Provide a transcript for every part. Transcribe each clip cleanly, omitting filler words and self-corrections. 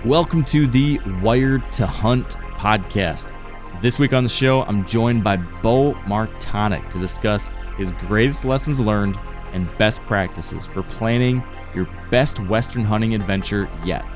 Welcome to the Wired to Hunt podcast. This week on the show, I'm joined by Beau Martonik to discuss his greatest lessons learned and best practices for planning your best Western hunting adventure yet.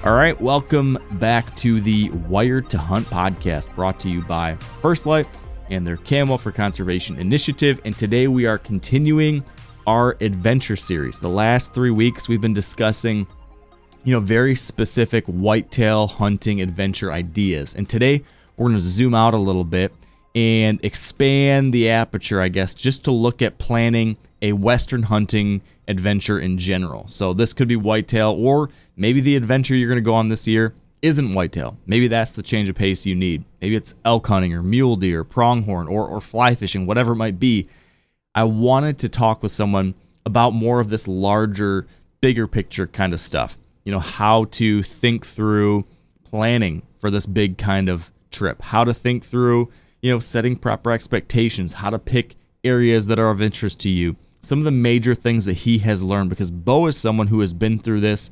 All right, welcome back to the Wired to Hunt podcast, brought to you by First Light and their Camo for Conservation initiative. And today we are continuing our adventure series. The last 3 weeks we've been discussing, very specific whitetail hunting adventure ideas. And today we're going to zoom out a little bit and expand the aperture, I guess, just to look at planning a Western hunting adventure in general. So this could be whitetail, or maybe the adventure you're going to go on this year isn't whitetail. Maybe that's the change of pace you need. Maybe it's elk hunting or mule deer, pronghorn, or fly fishing, whatever it might be. I wanted to talk with someone about more of this larger, bigger picture kind of stuff. How to think through planning for this big kind of trip, how to think through, setting proper expectations, how to pick areas that are of interest to you, some of the major things that he has learned, because Beau is someone who has been through this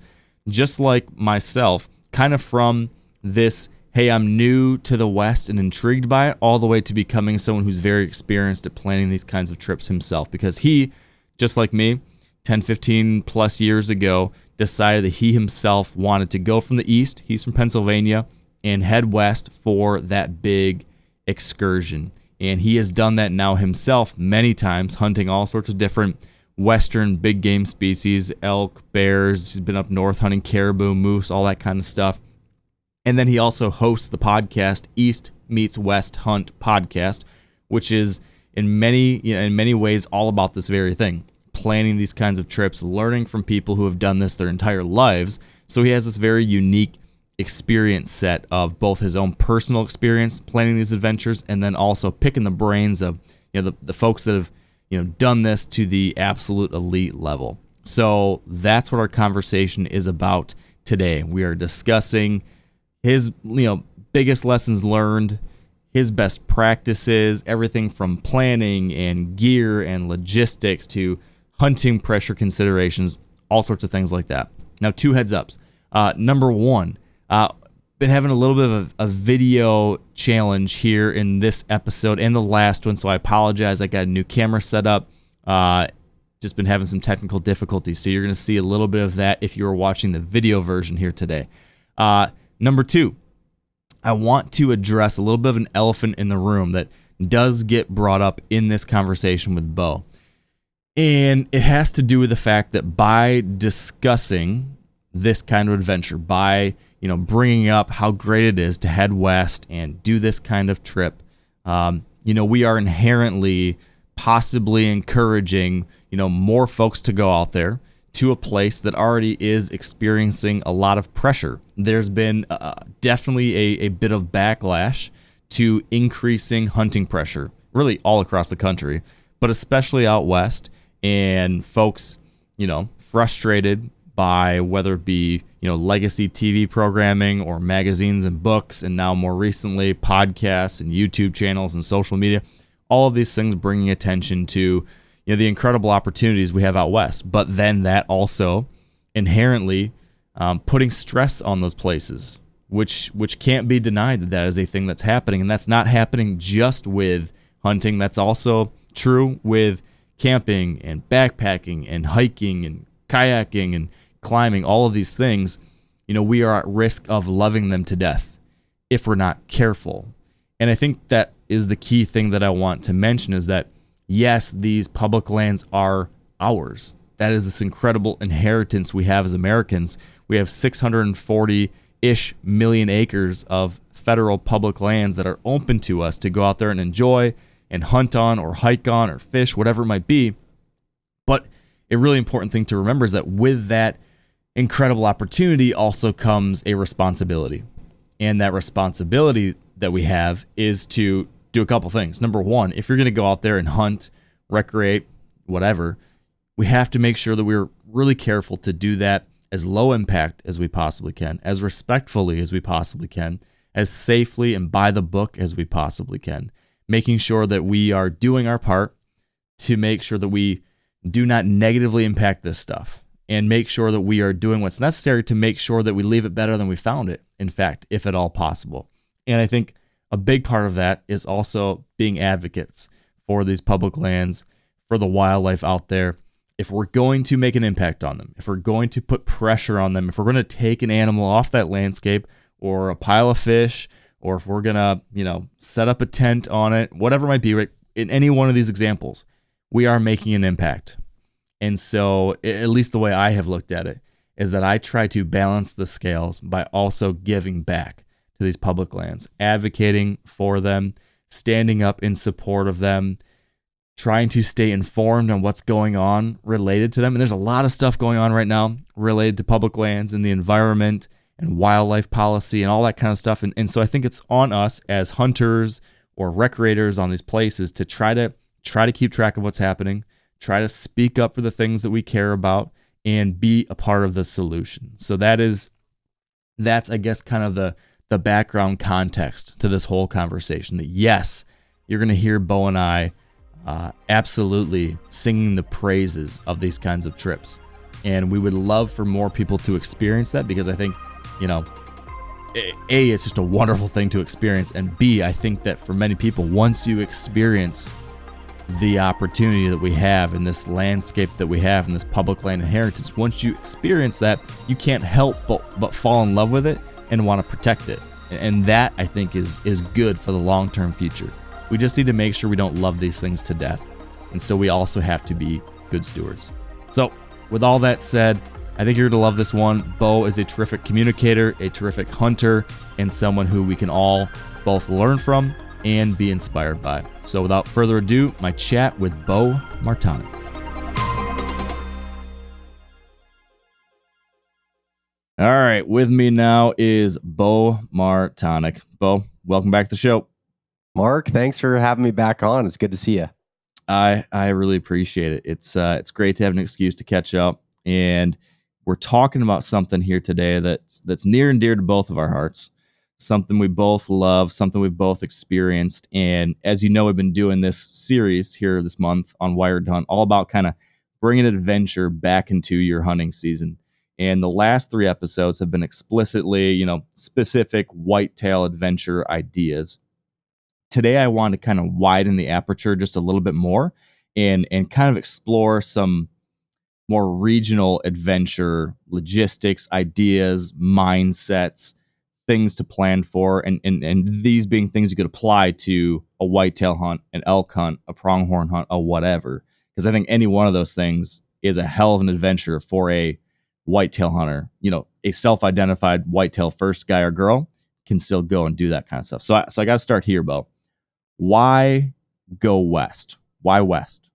just like myself, kind of from this, hey, I'm new to the West and intrigued by it, all the way to becoming someone who's very experienced at planning these kinds of trips himself, because he, just like me, 10, 15 plus years ago, decided that he himself wanted to go from the East, he's from Pennsylvania, and head west for that big excursion. And he has done that now himself many times, hunting all sorts of different Western big game species, elk, bears. He's been up north hunting caribou, moose, all that kind of stuff. And then he also hosts the podcast East Meets West Hunt podcast, which is in many ways all about this very thing, planning these kinds of trips, learning from people who have done this their entire lives. So he has this very unique experience set of both his own personal experience planning these adventures, and then also picking the brains of the folks that have done this to the absolute elite level. So that's what our conversation is about today. We are discussing his biggest lessons learned, his best practices, everything from planning and gear and logistics to hunting pressure considerations, all sorts of things like that. Now, 2 heads ups. Number one, been having a little bit of a video challenge here in this episode and the last one, so I apologize. I got a new camera set up. Just been having some technical difficulties, so you're going to see a little bit of that if you are watching the video version here today. Number 2, I want to address a little bit of an elephant in the room that does get brought up in this conversation with Beau. And it has to do with the fact that by discussing this kind of adventure, by bringing up how great it is to head west and do this kind of trip, we are inherently possibly encouraging, more folks to go out there to a place that already is experiencing a lot of pressure. There's been definitely a bit of backlash to increasing hunting pressure, really all across the country, but especially out west, and folks, frustrated by whether it be legacy TV programming or magazines and books, and now more recently podcasts and YouTube channels and social media, all of these things bringing attention to the incredible opportunities we have out west, but then that also inherently putting stress on those places, which can't be denied that is a thing that's happening. And that's not happening just with hunting. That's also true with camping and backpacking and hiking and kayaking and climbing, all of these things. We are at risk of loving them to death if we're not careful. And I think that is the key thing that I want to mention, is that yes, these public lands are ours. That is this incredible inheritance we have as Americans. We have 640-ish million acres of federal public lands that are open to us to go out there and enjoy and hunt on or hike on or fish, whatever it might be. But a really important thing to remember is that with that incredible opportunity also comes a responsibility. And that responsibility that we have is to do a couple things. Number one, if you're going to go out there and hunt, recreate, whatever, we have to make sure that we're really careful to do that as low impact as we possibly can, as respectfully as we possibly can, as safely and by the book as we possibly can, making sure that we are doing our part to make sure that we do not negatively impact this stuff, and make sure that we are doing what's necessary to make sure that we leave it better than we found it, in fact, if at all possible. And I think a big part of that is also being advocates for these public lands, for the wildlife out there. If we're going to make an impact on them, if we're going to put pressure on them, if we're going to take an animal off that landscape or a pile of fish, or if we're going to, set up a tent on it, whatever it might be, right? In any one of these examples, we are making an impact. And so, at least the way I have looked at it, is that I try to balance the scales by also giving back to these public lands, advocating for them, standing up in support of them, trying to stay informed on what's going on related to them. And there's a lot of stuff going on right now related to public lands and the environment and wildlife policy and all that kind of stuff. And so I think it's on us as hunters or recreators on these places to try to keep track of what's happening, try to speak up for the things that we care about, and be a part of the solution. So that's, I guess, kind of the background context to this whole conversation. That yes, you're going to hear Beau and I absolutely singing the praises of these kinds of trips. And we would love for more people to experience that, because I think, A, it's just a wonderful thing to experience. And B, I think that for many people, once you experience the opportunity that we have in this landscape that we have in this public land inheritance, once you experience that, you can't help but fall in love with it and want to protect it. And that, I think, is good for the long-term future. We just need to make sure we don't love these things to death. And so we also have to be good stewards. So with all that said, I think you're going to love this one. Beau is a terrific communicator, a terrific hunter, and someone who we can all both learn from and be inspired by. So without further ado, my chat with Beau Martonik. All right, with me now is Beau Martonik. Beau, welcome back to the show. Mark, thanks for having me back on. It's good to see you. I really appreciate it. It's great to have an excuse to catch up, and we're talking about something here today that's near and dear to both of our hearts. Something we both love, something we've both experienced. And as you know, we've been doing this series here this month on Wired to Hunt, all about kind of bringing adventure back into your hunting season. And the last 3 episodes have been explicitly, specific whitetail adventure ideas. Today, I want to kind of widen the aperture just a little bit more and kind of explore some more regional adventure logistics, ideas, mindsets, things to plan for, and these being things you could apply to a whitetail hunt, an elk hunt, a pronghorn hunt, a whatever. Because I think any one of those things is a hell of an adventure for a whitetail hunter. A self-identified whitetail first guy or girl can still go and do that kind of stuff. So I got to start here, Beau. Why go west? Why west?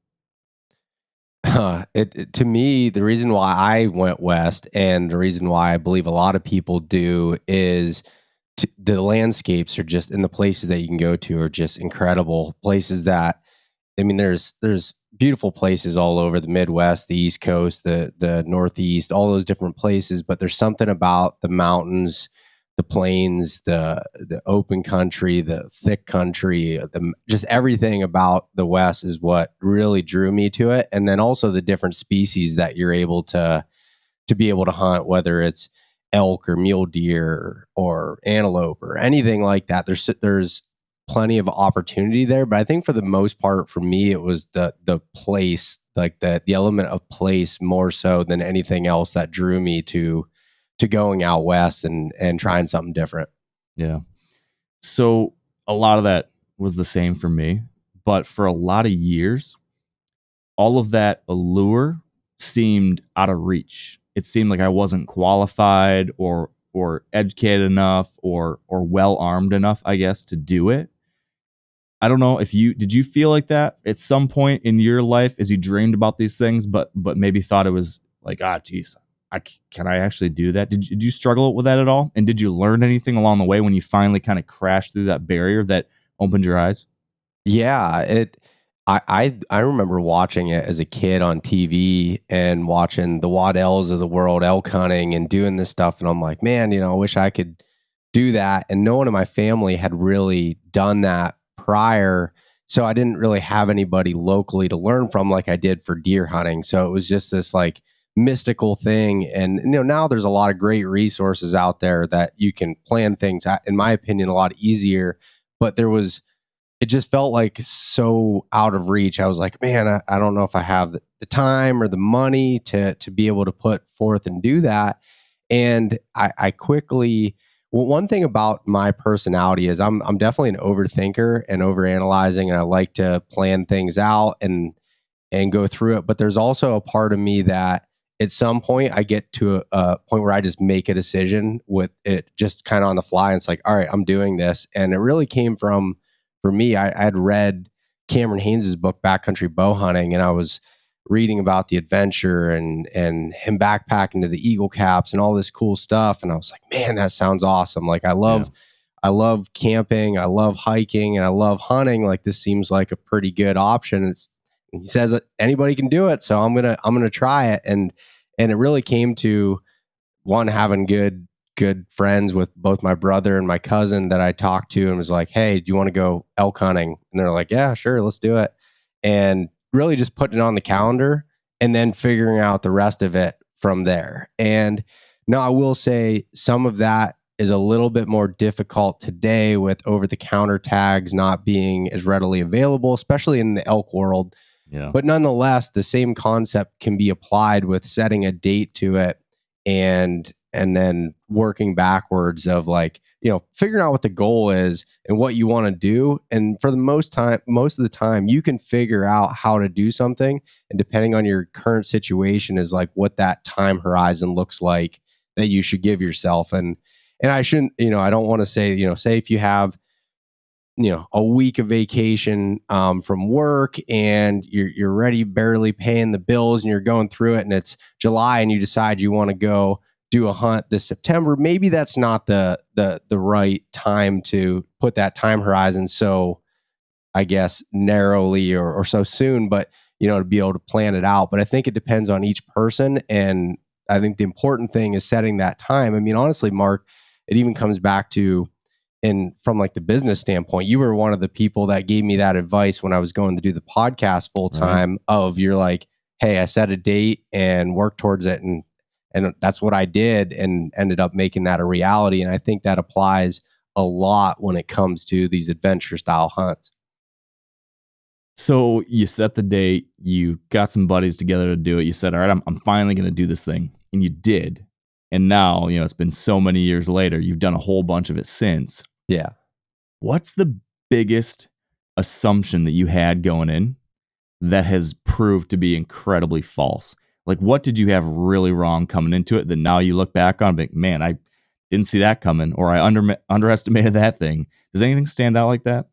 To me, the reason why I went west, and the reason why I believe a lot of people do, is the landscapes are just, in the places that you can go to, are just incredible places. That, there's beautiful places all over the Midwest, the East Coast, the Northeast, all those different places. But there's something about the mountains, the plains, the open country, the thick country, just everything about the West is what really drew me to it. And then also the different species that you're able to be able to hunt, whether it's elk or mule deer or antelope or anything like that. There's plenty of opportunity there. But I think for the most part, for me, it was the place, like the element of place more so than anything else, that drew me to going out west and trying something different. Yeah. So a lot of that was the same for me, but for a lot of years, all of that allure seemed out of reach. It seemed like I wasn't qualified or educated enough or well armed enough, I guess, to do it. I don't know if did you feel like that at some point in your life as you dreamed about these things, but maybe thought it was like, geez, can I actually do that? Did you struggle with that at all? And did you learn anything along the way when you finally kind of crashed through that barrier that opened your eyes? Yeah, I remember watching it as a kid on TV and watching the Waddells of the world elk hunting and doing this stuff. And I'm like, man, I wish I could do that. And no one in my family had really done that prior. So I didn't really have anybody locally to learn from like I did for deer hunting. So it was just this like mystical thing. And now there's a lot of great resources out there that you can plan things, in my opinion, a lot easier. But it just felt like so out of reach. I was like, man, I don't know if I have the time or the money to be able to put forth and do that. And I quickly, well, one thing about my personality is I'm definitely an overthinker and overanalyzing, and I like to plan things out and go through it. But there's also a part of me that at some point I get to a point where I just make a decision with it just kind of on the fly. And it's like, all right, I'm doing this. And it really came from, for me, I had read Cameron Haynes's book, Backcountry Bow Hunting, and I was reading about the adventure and him backpacking to the Eagle Caps and all this cool stuff. And I was like, man, that sounds awesome. Like I love camping, I love hiking, and I love hunting. Like this seems like a pretty good option. He says that anybody can do it, so I'm gonna try it. And it really came to one, having good friends with both my brother and my cousin that I talked to and was like, hey, do you want to go elk hunting? And they're like, yeah, sure, let's do it. And really just putting it on the calendar and then figuring out the rest of it from there. And now I will say some of that is a little bit more difficult today with over the counter tags not being as readily available, especially in the elk world. Yeah. But nonetheless, the same concept can be applied with setting a date to it and then working backwards of like, figuring out what the goal is and what you want to do. And for the most of the time, you can figure out how to do something. And depending on your current situation is like what that time horizon looks like that you should give yourself. And I shouldn't, I don't want to say, say if you have, a week of vacation from work and you're ready, barely paying the bills, and you're going through it and it's July and you decide you want to go do a hunt this September, maybe that's not the right time to put that time horizon so, I guess, narrowly or so soon, but to be able to plan it out. But I think it depends on each person. And I think the important thing is setting that time. I mean, honestly, Mark, it even comes back to, and from like the business standpoint, you were one of the people that gave me that advice when I was going to do the podcast full time of you're like, hey, I set a date and work towards it. And that's what I did and ended up making that a reality. And I think that applies a lot when it comes to these adventure style hunts. So you set the date, you got some buddies together to do it. You said, all right, I'm finally going to do this thing. And you did. And now, it's been so many years later, you've done a whole bunch of it since. Yeah. What's the biggest assumption that you had going in that has proved to be incredibly false? Like, what did you have really wrong coming into it that now you look back on and think, man, I didn't see that coming, or I underestimated that thing? Does anything stand out like that?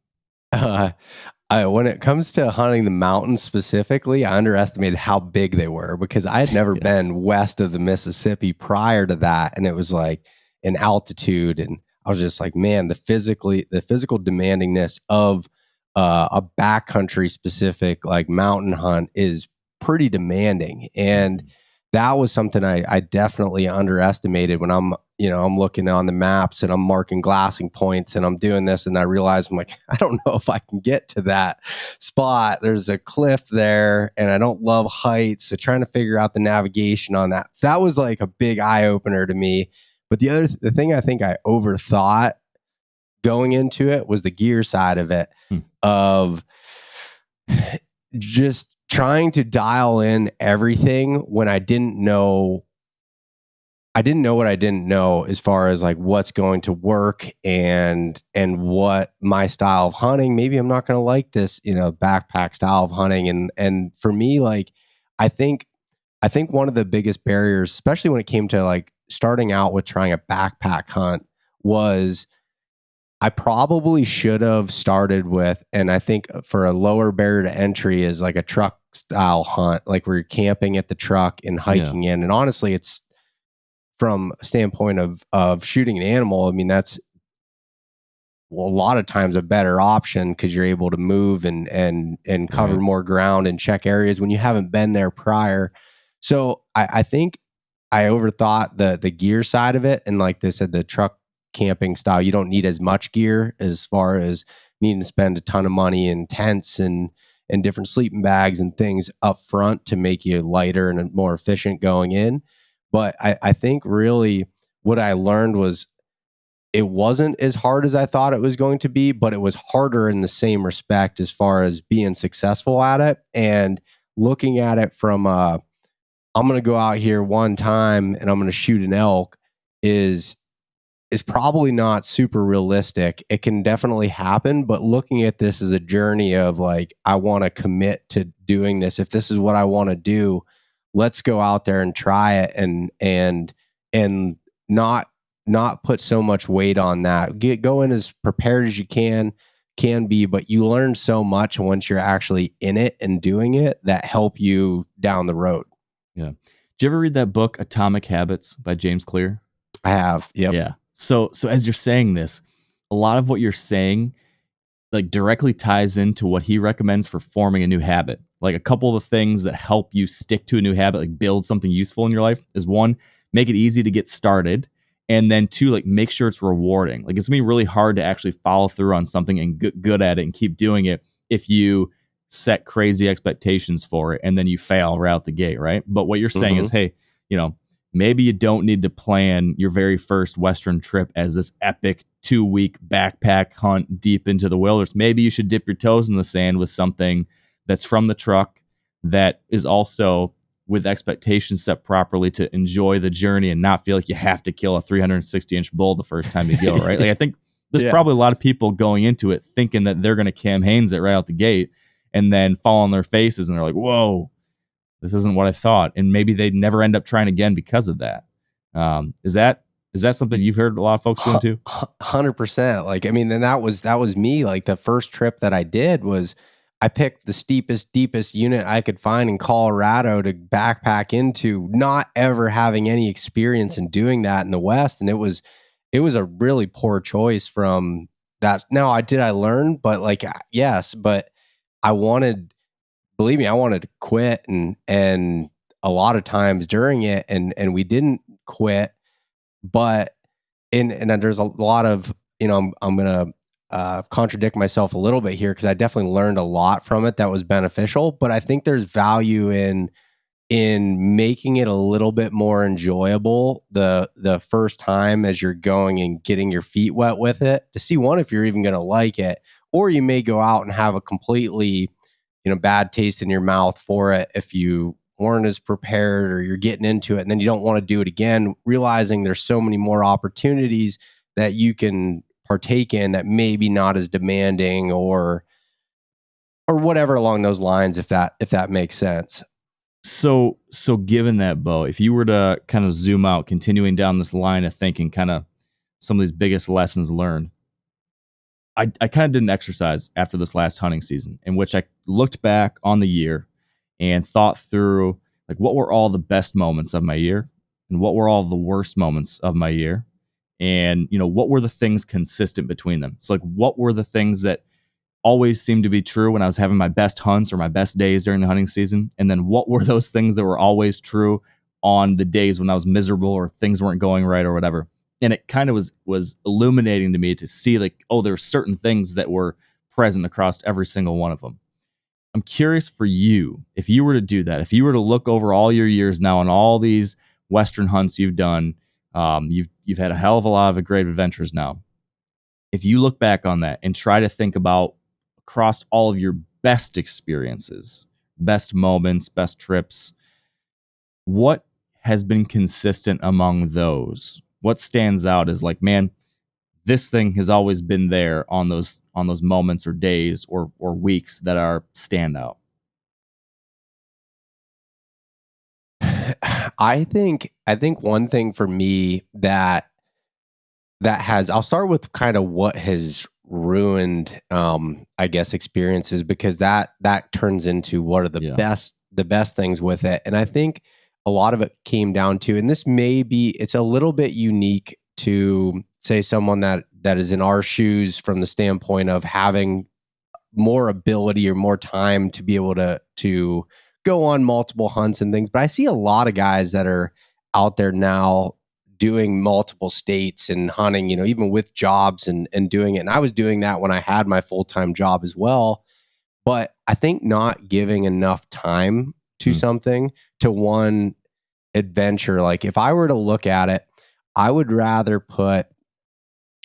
When it comes to hunting the mountains specifically, I underestimated how big they were because I had never been west of the Mississippi prior to that. And it was like an altitude. And I was just like, man, the physical demandingness of a backcountry specific like mountain hunt is pretty demanding. And that was something I definitely underestimated when I'm looking on the maps and I'm marking glassing points and I'm doing this. And I realize I'm like, I don't know if I can get to that spot. There's a cliff there and I don't love heights. So trying to figure out the navigation on that. That was like a big eye opener to me. But the thing I think I overthought going into it was the gear side of it, of just trying to dial in everything when I didn't know what I didn't know as far as like what's going to work and what my style of hunting. Maybe I'm not going to like this, backpack style of hunting. And for me, like, I think one of the biggest barriers, especially when it came to like starting out with trying a backpack hunt, was I probably should have started with, and I think for a lower barrier to entry is like a truck style hunt, like where you're camping at the truck and hiking in. And honestly, it's from a standpoint of shooting an animal. I mean, that's a lot of times a better option because you're able to move and cover more ground and check areas when you haven't been there prior. So I think I overthought the gear side of it. And like they said, the truck camping style, you don't need as much gear as far as needing to spend a ton of money in tents and different sleeping bags and things up front to make you lighter and more efficient going in. But I think really what I learned was it wasn't as hard as I thought it was going to be, but it was harder in the same respect as far as being successful at it and looking at it from I'm going to go out here one time and I'm going to shoot an elk is probably not super realistic. It can definitely happen, but looking at this as a journey of like, I want to commit to doing this. If this is what I want to do, let's go out there and try it and not put so much weight on that. Go in as prepared as you can be, but you learn so much once you're actually in it and doing it that help you down the road. Yeah. Did you ever read that book, Atomic Habits by James Clear? I have. Yep. Yeah. So as you're saying this, a lot of what you're saying like directly ties into what he recommends for forming a new habit. Like a couple of the things that help you stick to a new habit, like build something useful in your life, is one, make it easy to get started. And then two, like make sure it's rewarding. Like it's gonna be really hard to actually follow through on something and get good at it and keep doing it if you set crazy expectations for it and then you fail right out the gate, right? But what you're saying is, hey, maybe you don't need to plan your very first Western trip as this epic 2-week backpack hunt deep into the wilderness. Maybe you should dip your toes in the sand with something that's from the truck that is also with expectations set properly to enjoy the journey and not feel like you have to kill a 360-inch bull the first time you go, right? Like I think there's probably a lot of people going into it thinking that they're going to Cam Hanes it right out the gate and then fall on their faces and they're like, whoa, this isn't what I thought. And maybe they never end up trying again because of that. Is that something you've heard a lot of folks doing too? 100%. Like, I mean, then that was me. Like the first trip that I did was I picked the steepest, deepest unit I could find in Colorado to backpack into, not ever having any experience in doing that in the West. And it was a really poor choice from that. Now I learn, but like, yes, but I wanted, believe me, I wanted to quit and a lot of times during it and we didn't quit, but and there's a lot of, I'm going to contradict myself a little bit here because I definitely learned a lot from it that was beneficial, but I think there's value in making it a little bit more enjoyable the first time as you're going and getting your feet wet with it to see one if you're even going to like it, or you may go out and have a completely bad taste in your mouth for it if you weren't as prepared or you're getting into it and then you don't want to do it again, realizing there's so many more opportunities that you can partake in that maybe not as demanding or whatever along those lines, if that makes sense. So given that, Beau, if you were to kind of zoom out, continuing down this line of thinking, kind of some of these biggest lessons learned, I kind of did an exercise after this last hunting season in which I looked back on the year and thought through like what were all the best moments of my year and what were all the worst moments of my year and what were the things consistent between them. So like what were the things that always seemed to be true when I was having my best hunts or my best days during the hunting season, and then what were those things that were always true on the days when I was miserable or things weren't going right or whatever. And it kind of was illuminating to me to see like, oh, there's certain things that were present across every single one of them. I'm curious for you, if you were to do that, if you were to look over all your years now and all these Western hunts you've done, you've had a hell of a lot of great adventures now. If you look back on that and try to think about across all of your best experiences, best moments, best trips, what has been consistent among those? What stands out as like, man, this thing has always been there on those moments or days or weeks that are standout? I think one thing for me that has, I'll start with kind of what has ruined I guess experiences, because that turns into what are the best things with it. And I think a lot of it came down to, and this may be, it's a little bit unique to say someone that is in our shoes from the standpoint of having more ability or more time to be able to go on multiple hunts and things. But I see a lot of guys that are out there now doing multiple states and hunting, even with jobs and doing it. And I was doing that when I had my full-time job as well. But I think not giving enough time to something, to one adventure. Like if I were to look at it, I would rather put,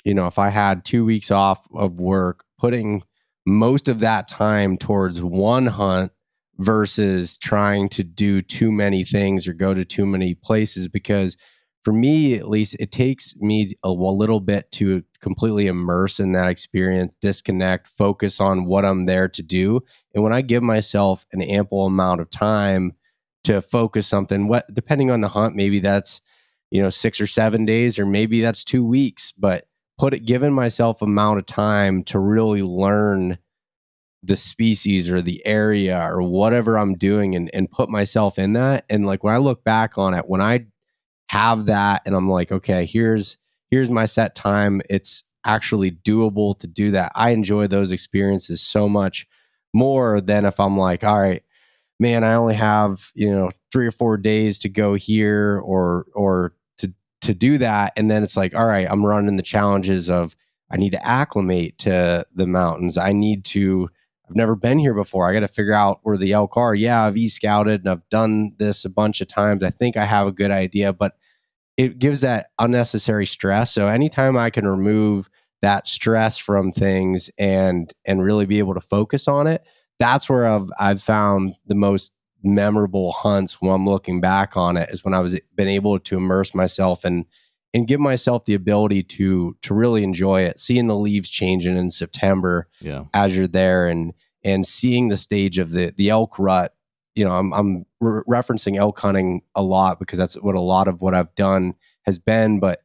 if I had 2 weeks off of work, putting most of that time towards one hunt versus trying to do too many things or go to too many places. Because for me, at least, it takes me a little bit to completely immerse in that experience, disconnect, focus on what I'm there to do. And when I give myself an ample amount of time to focus something, what, depending on the hunt, maybe that's 6 or 7 days, or maybe that's 2 weeks, but given myself amount of time to really learn the species or the area or whatever I'm doing, and put myself in that. And like when I look back on it, when I have that and I'm like, okay, here's my set time, it's actually doable to do that. I enjoy those experiences so much more than if I'm like, all right, man, I only have 3 or 4 days to go here or to do that. And then it's like, all right, I'm running the challenges of, I need to acclimate to the mountains. I've never been here before. I got to figure out where the elk are. Yeah, I've e-scouted and I've done this a bunch of times. I think I have a good idea, but it gives that unnecessary stress. So anytime I can remove that stress from things and really be able to focus on it, that's where I've found the most memorable hunts when I'm looking back on it, is when I was been able to immerse myself and give myself the ability to really enjoy it, seeing the leaves changing in September as you're there, and seeing the stage of the elk rut. I'm referencing elk hunting a lot because that's what a lot of what I've done has been, but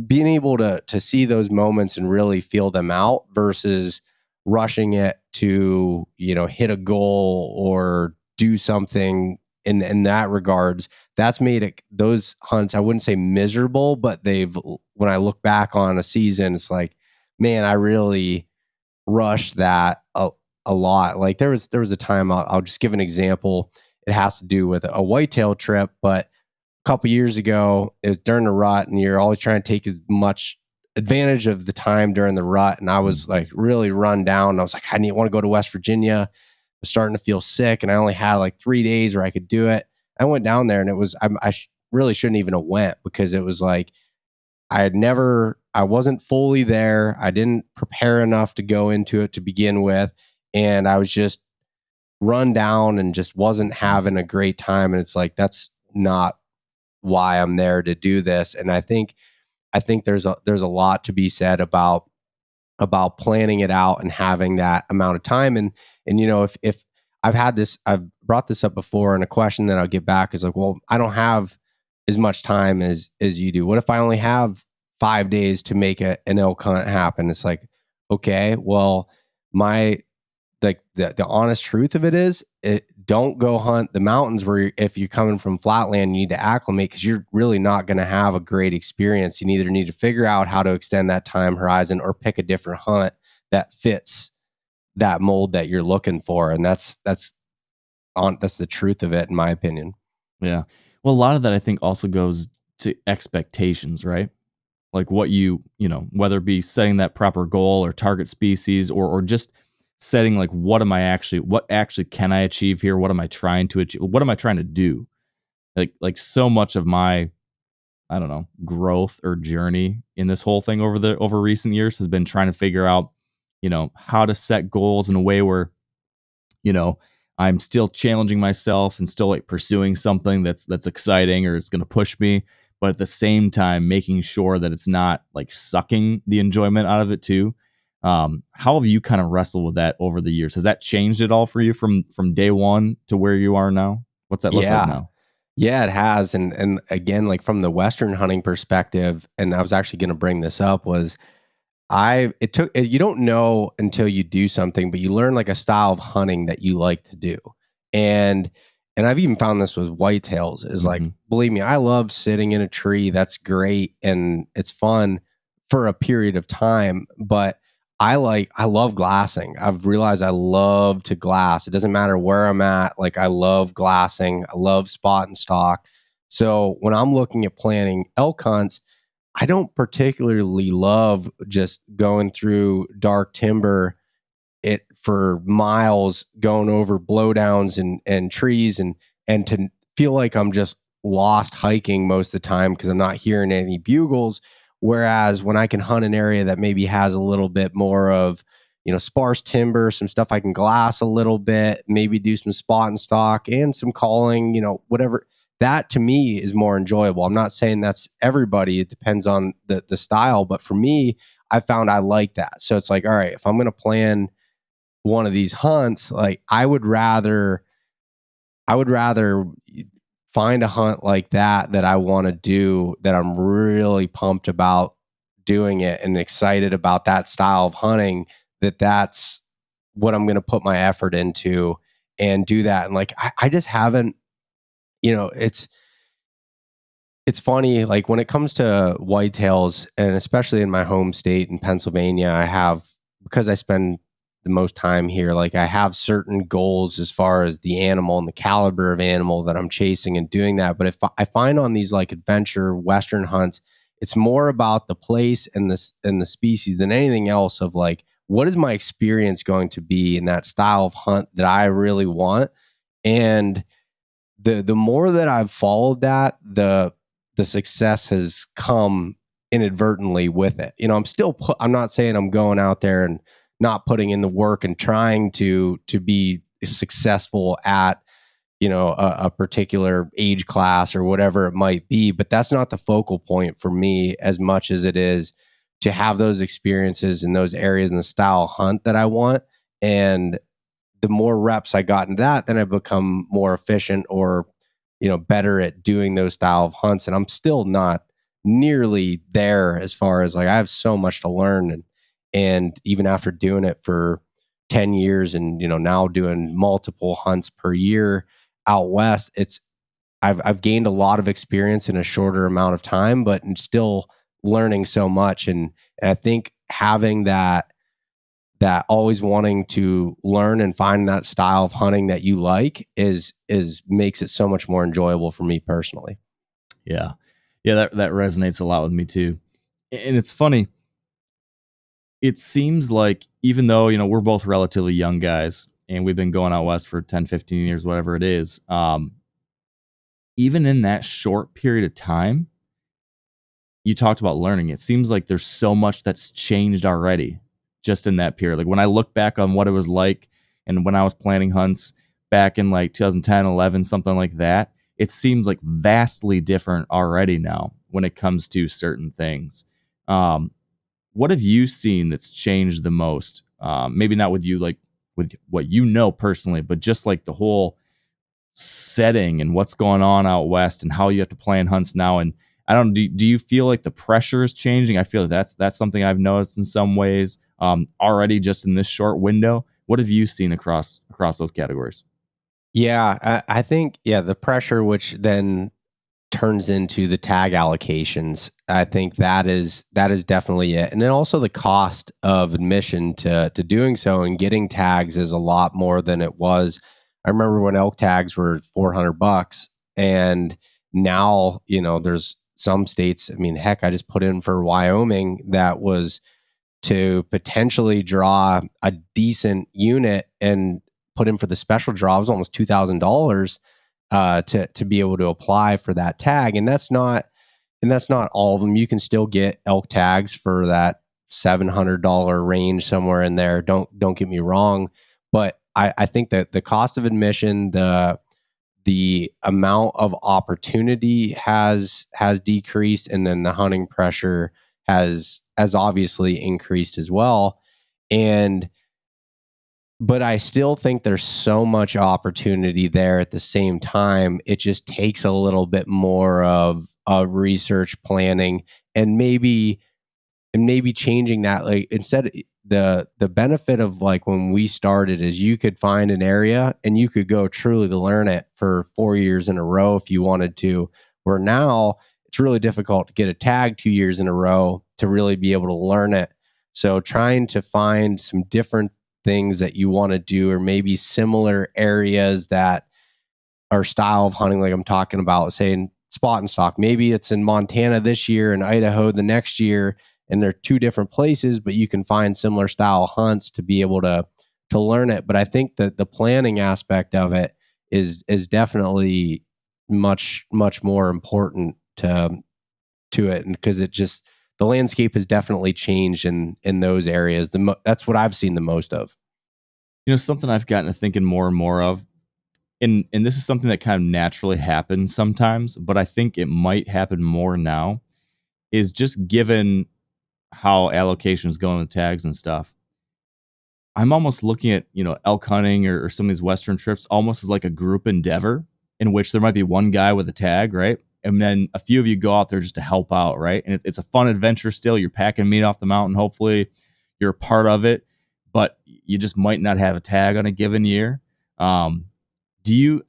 being able to see those moments and really feel them out versus rushing it to hit a goal or do something in that regards, that's made those hunts, I wouldn't say miserable, but when I look back on a season, it's like, man, I really rushed that a lot. Like there was a time, I'll just give an example. It has to do with a whitetail trip, but couple years ago, it was during the rut, and you're always trying to take as much advantage of the time during the rut. And I was like really run down. I was like, I want to go to West Virginia. I was starting to feel sick, and I only had like 3 days where I could do it. I went down there, and it was, really shouldn't even have went, because it was like, I wasn't fully there. I didn't prepare enough to go into it to begin with. And I was just run down and just wasn't having a great time. And it's like, that's not why I'm there to do this. And I think there's a lot to be said about planning it out and having that amount of time. And if I've brought this up before, and a question that I'll get back is like, well, I don't have as much time as you do. What if I only have 5 days to make an elk hunt happen? It's like, okay, well, the honest truth of it is, don't go hunt the mountains where, if you're coming from flatland, you need to acclimate, because you're really not going to have a great experience. You either need to figure out how to extend that time horizon, or pick a different hunt that fits that mold that you're looking for. And that's the truth of it, in my opinion. Yeah. Well, a lot of that, I think, also goes to expectations, right? Like what whether it be setting that proper goal or target species, or just setting like, what actually can I achieve here? What am I trying to achieve? What am I trying to do? Like so much of my, I don't know, growth or journey in this whole thing over recent years has been trying to figure out, how to set goals in a way where, I'm still challenging myself and still like pursuing something that's exciting, or it's going to push me, but at the same time making sure that it's not like sucking the enjoyment out of it too. How have you kind of wrestled with that over the years? Has that changed at all for you from day one to where you are now? What's that look like now? Yeah, it has. And again, like from the Western hunting perspective, and I was actually going to bring this up, was you don't know until you do something, but you learn like a style of hunting that you like to do. And I've even found this with whitetails, is like, believe me, I love sitting in a tree. That's great. And it's fun for a period of time, but I love glassing. I've realized I love to glass. It doesn't matter where I'm at. Like, I love glassing. I love spot and stalk. So when I'm looking at planning elk hunts, I don't particularly love just going through dark timber it for miles, going over blowdowns and trees, and to feel like I'm just lost hiking most of the time because I'm not hearing any bugles. Whereas when I can hunt an area that maybe has a little bit more of, sparse timber, some stuff I can glass a little bit, maybe do some spot and stalk and some calling, whatever. That to me is more enjoyable. I'm not saying that's everybody. It depends on the style. But for me, I found I like that. So it's like, all right, if I'm going to plan one of these hunts, like I would rather find a hunt like that I want to do, that I'm really pumped about doing it and excited about that style of hunting, that's what I'm going to put my effort into and do that. And like I just haven't, it's funny, like when it comes to whitetails, and especially in my home state in Pennsylvania, because I spend the most time here, like I have certain goals as far as the animal and the caliber of animal that I'm chasing and doing that. But if I find on these like adventure Western hunts, it's more about the place and the species than anything else, of like, what is my experience going to be in that style of hunt that I really want? And the more that I've followed that, the success has come inadvertently with it. I'm not saying I'm going out there and not putting in the work and trying to be successful at, a particular age class or whatever it might be, but that's not the focal point for me as much as it is to have those experiences in those areas in the style hunt that I want. And the more reps I got in that, then I become more efficient or, better at doing those style of hunts. And I'm still not nearly there as far as like, I have so much to learn. And even after doing it for 10 years and, now doing multiple hunts per year out West, I've gained a lot of experience in a shorter amount of time, but I'm still learning so much. And I think having that always wanting to learn and find that style of hunting that you like is makes it so much more enjoyable for me personally. Yeah. Yeah, that resonates a lot with me too. And it's funny. It seems like even though, we're both relatively young guys and we've been going out west for 10, 15 years, whatever it is, even in that short period of time, you talked about learning. It seems like there's so much that's changed already just in that period. Like when I look back on what it was like and when I was planning hunts back in like 2010, 11, something like that, it seems like vastly different already now when it comes to certain things. What have you seen that's changed the most? Maybe not with you, like with what personally, but just like the whole setting and what's going on out west and how you have to plan hunts now. And I don't do you feel like the pressure is changing? I feel like that's something I've noticed in some ways already just in this short window. What have you seen across those categories? Yeah, I think, the pressure, which then turns into the tag allocations. I think that is definitely it. And then also the cost of admission to doing so and getting tags is a lot more than it was. I remember when elk tags were $400, and now, there's some states, I mean, heck, I just put in for Wyoming that was to potentially draw a decent unit, and put in for the special draw. It was almost $2,000 to be able to apply for that tag, and that's not all of them. You can still get elk tags for that $700 range, somewhere in there. Don't get me wrong, but I think that the cost of admission, the amount of opportunity has decreased, and then the hunting pressure has obviously increased as well. And but I still think there's so much opportunity there at the same time. It just takes a little bit more of research planning, and maybe changing that. Like, instead, the benefit of like when we started is you could find an area and you could go truly to learn it for 4 years in a row if you wanted to. Where now it's really difficult to get a tag 2 years in a row to really be able to learn it. So trying to find some different things that you want to do, or maybe similar areas that are style of hunting, like I'm talking about, saying spot and stock. Maybe it's in Montana this year and Idaho the next year, and they're two different places, but you can find similar style hunts to be able to learn it. But I think that the planning aspect of it is definitely much more important to it, and because it just the landscape has definitely changed in those areas. That's what I've seen the most of. Something I've gotten to thinking more and more of, and this is something that kind of naturally happens sometimes, but I think it might happen more now, is just given how allocation is going with tags and stuff. I'm almost looking at, elk hunting or some of these Western trips almost as like a group endeavor in which there might be one guy with a tag, right? And then a few of you go out there just to help out, right? And it's a fun adventure still. You're packing meat off the mountain. Hopefully you're a part of it, but you just might not have a tag on a given year. Do you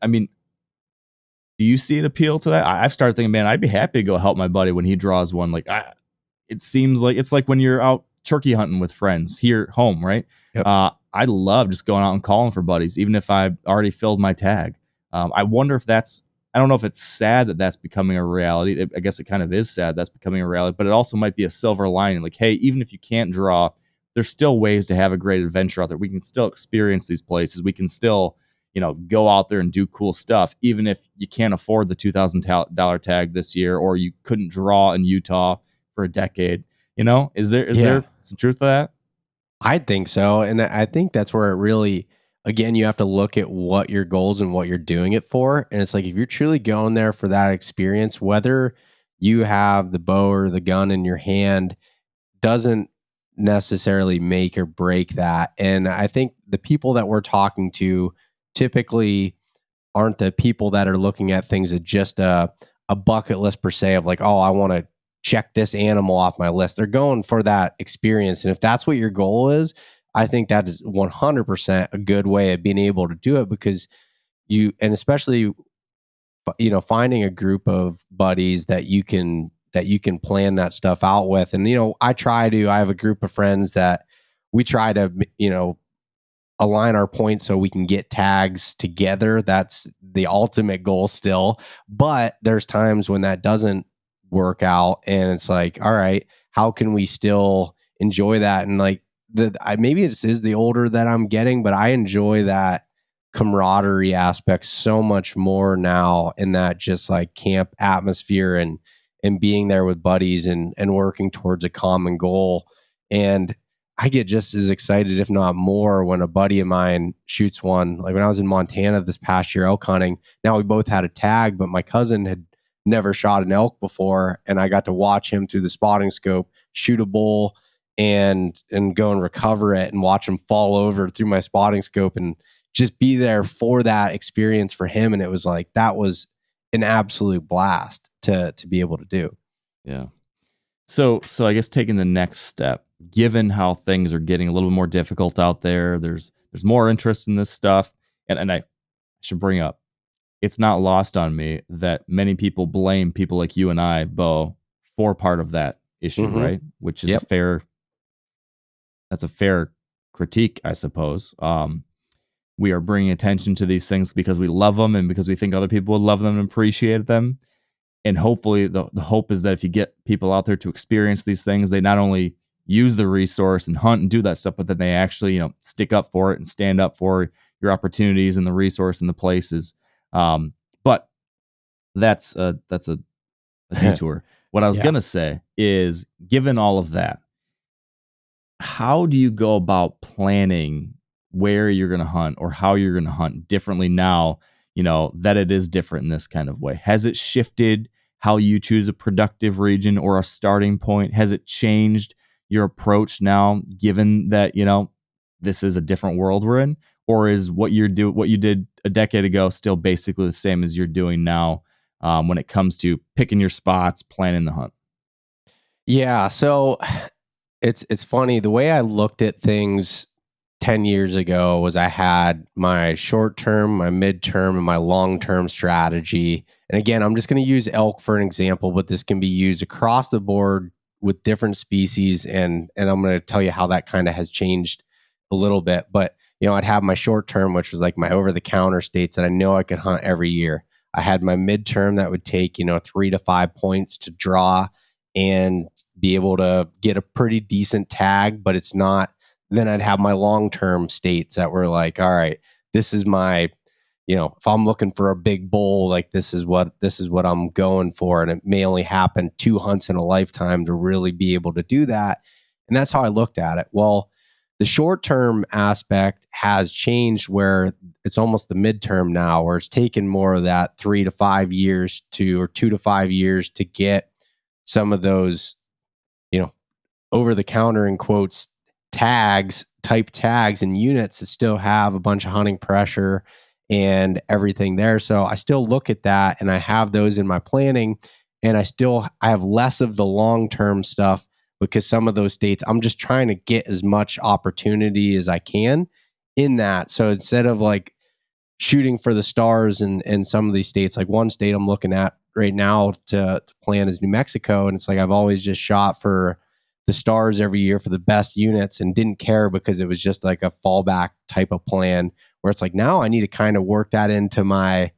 see an appeal to that? I've started thinking, man, I'd be happy to go help my buddy when he draws one. It seems like it's like when you're out turkey hunting with friends here home, right? Yep. I love just going out and calling for buddies, even if I already filled my tag. I wonder if I don't know if it's sad that that's becoming a reality. I guess it kind of is sad that's becoming a reality, but it also might be a silver lining. Like, hey, even if you can't draw, there's still ways to have a great adventure out there. We can still experience these places. We can still, go out there and do cool stuff, even if you can't afford the $2,000 tag this year, or you couldn't draw in Utah for a decade. Is there some truth to that? I think so. And I think that's where it really, again, you have to look at what your goals and what you're doing it for. And it's like, if you're truly going there for that experience, whether you have the bow or the gun in your hand doesn't necessarily make or break that. And I think the people that we're talking to typically aren't the people that are looking at things as just a bucket list per se of like, oh, I want to check this animal off my list. They're going for that experience. And if that's what your goal is, I think that is 100% a good way of being able to do it, because and especially, finding a group of buddies that you can plan that stuff out with. And, I have a group of friends that we try to, align our points so we can get tags together. That's the ultimate goal still. But there's times when that doesn't work out, and it's like, all right, how can we still enjoy that? And like maybe it is the older that I'm getting, but I enjoy that camaraderie aspect so much more now, in that just like camp atmosphere and being there with buddies and working towards a common goal. And I get just as excited, if not more, when a buddy of mine shoots one. Like when I was in Montana this past year elk hunting, now we both had a tag, but my cousin had never shot an elk before, and I got to watch him through the spotting scope shoot a bull and go and recover it, and watch him fall over through my spotting scope, and just be there for that experience for him. And it was like, that was an absolute blast to be able to do. Yeah. So I guess taking the next step, given how things are getting a little more difficult out there, there's more interest in this stuff. And I should bring up, it's not lost on me that many people blame people like you and I, Beau, for part of that issue, right? Which is that's a fair critique, I suppose. We are bringing attention to these things because we love them and because we think other people would love them and appreciate them. And hopefully the hope is that if you get people out there to experience these things, they not only use the resource and hunt and do that stuff, but then they actually, stick up for it and stand up for your opportunities and the resource and the places. But that's a detour. What I was going to say is, given all of that, how do you go about planning where you're going to hunt or how you're going to hunt differently now, that it is different in this kind of way? Has it shifted how you choose a productive region or a starting point? Has it changed your approach now, given that, this is a different world we're in? Or is what you did a decade ago still basically the same as you're doing now, when it comes to picking your spots, planning the hunt? Yeah. So it's funny. The way I looked at things 10 years ago was I had my short term, my midterm, and my long term strategy. And again, I'm just going to use elk for an example, but this can be used across the board with different species. And I'm going to tell you how that kind of has changed a little bit. But, I'd have my short term, which was like my over the counter states that I know I could hunt every year. I had my midterm that would take, 3 to 5 points to draw and be able to get a pretty decent tag, but it's not. Then I'd have my long-term states that were like, all right, this is my, if I'm looking for a big bull, like this is what I'm going for. And it may only happen 2 hunts in a lifetime to really be able to do that. And that's how I looked at it. Well, the short-term aspect has changed where it's almost the midterm now, where it's taken more of that 3 to 5 years or 2 to 5 years to get some of those, over the counter in quotes type tags and units that still have a bunch of hunting pressure and everything there. So I still look at that and I have those in my planning, and I have less of the long-term stuff because some of those states I'm just trying to get as much opportunity as I can in that. So instead of like shooting for the stars in some of these states, like one state I'm looking at right now to plan is New Mexico. And it's like I've always just shot for the stars every year for the best units and didn't care because it was just like a fallback type of plan, where it's like now I need to kind of work that into my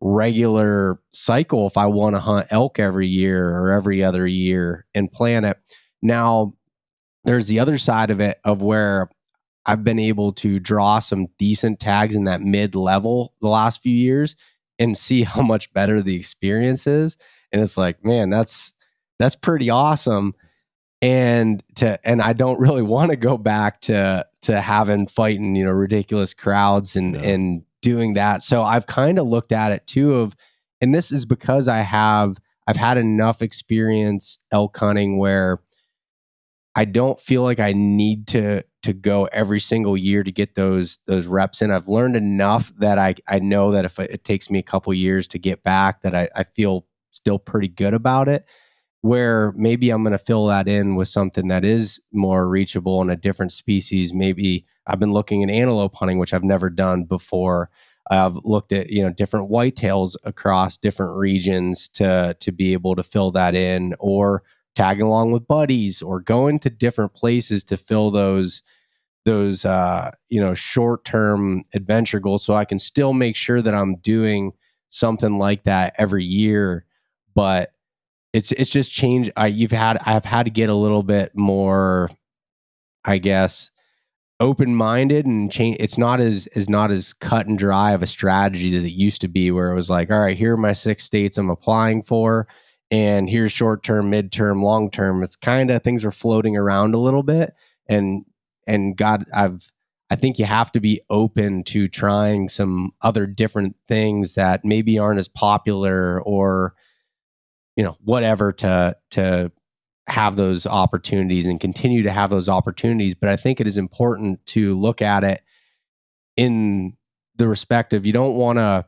regular cycle if I want to hunt elk every year or every other year and plan it. Now, there's the other side of it of where I've been able to draw some decent tags in that mid level the last few years and see how much better the experience is. And it's like, man, that's pretty awesome. And I don't really want to go back to having fighting, ridiculous crowds and doing that. So I've kind of looked at it too and this is because I've had enough experience elk hunting where I don't feel like I need to go every single year to get those reps in. I've learned enough that I know that if it takes me a couple years to get back, that I feel still pretty good about it. Where maybe I'm going to fill that in with something that is more reachable in a different species. Maybe I've been looking at antelope hunting, which I've never done before. I've looked at different whitetails across different regions to be able to fill that in, or tagging along with buddies, or going to different places to fill those short-term adventure goals, so I can still make sure that I'm doing something like that every year. But it's just changed. I've had to get a little bit more, I guess, open-minded and change. It's not as cut and dry of a strategy as it used to be, where it was like, all right, here are my 6 states I'm applying for, and here's short-term, midterm, long-term. It's kind of, things are floating around a little bit, and God, I think you have to be open to trying some other different things that maybe aren't as popular, or whatever, to have those opportunities and continue to have those opportunities. But I think it is important to look at it in the respect of, you don't want to,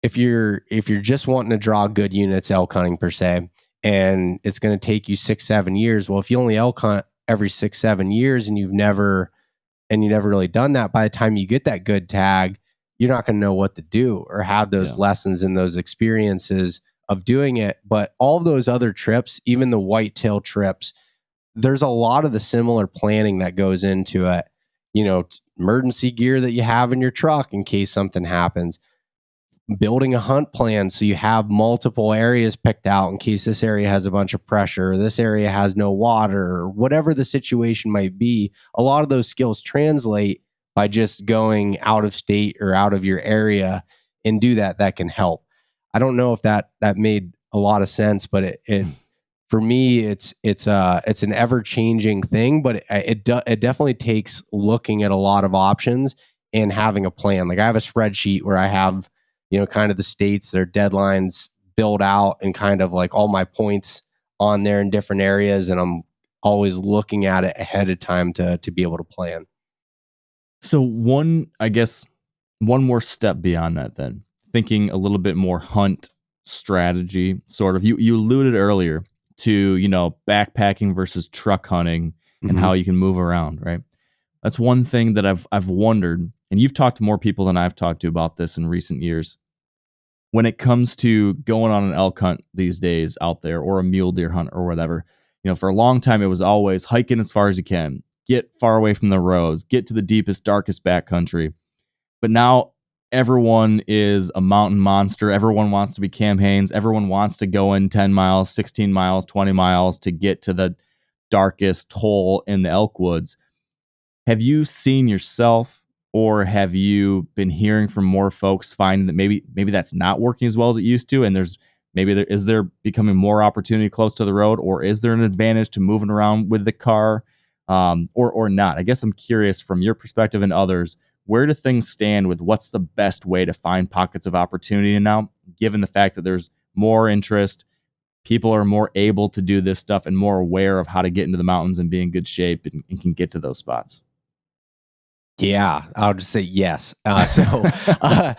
if you're just wanting to draw good units elk hunting per se, and it's going to take you 6-7 years. Well, if you only elk hunt every 6-7 years and you never really done that, by the time you get that good tag, you're not going to know what to do or have those lessons and those experiences of doing it. But all those other trips, even the whitetail trips, there's a lot of the similar planning that goes into it. Emergency gear that you have in your truck in case something happens, building a hunt plan so you have multiple areas picked out in case this area has a bunch of pressure, or this area has no water, or whatever the situation might be. A lot of those skills translate by just going out of state or out of your area and do that. That can help. I don't know if that made a lot of sense, but it for me, it's an ever changing thing, but it definitely takes looking at a lot of options and having a plan. Like I have a spreadsheet where I have, kind of the states, their deadlines built out, and kind of like all my points on there in different areas. And I'm always looking at it ahead of time to be able to plan. So one more step beyond that, then thinking a little bit more hunt strategy, sort of, you alluded earlier to, backpacking versus truck hunting and how you can move around, right? That's one thing that I've wondered, and you've talked to more people than I've talked to about this in recent years. When it comes to going on an elk hunt these days out there, or a mule deer hunt or whatever, for a long time, it was always hiking as far as you can, get far away from the roads, get to the deepest, darkest backcountry. But now everyone is a mountain monster. Everyone wants to be Cam Hanes. Everyone wants to go in 10 miles, 16 miles, 20 miles to get to the darkest hole in the elk woods. Have you seen yourself, or have you been hearing from more folks finding that maybe that's not working as well as it used to, and there's is there becoming more opportunity close to the road, or is there an advantage to moving around with the car, or not? I guess I'm curious from your perspective and others, where do things stand with what's the best way to find pockets of opportunity now, given the fact that there's more interest, people are more able to do this stuff and more aware of how to get into the mountains and be in good shape and can get to those spots? Yeah, I'll just say yes. I,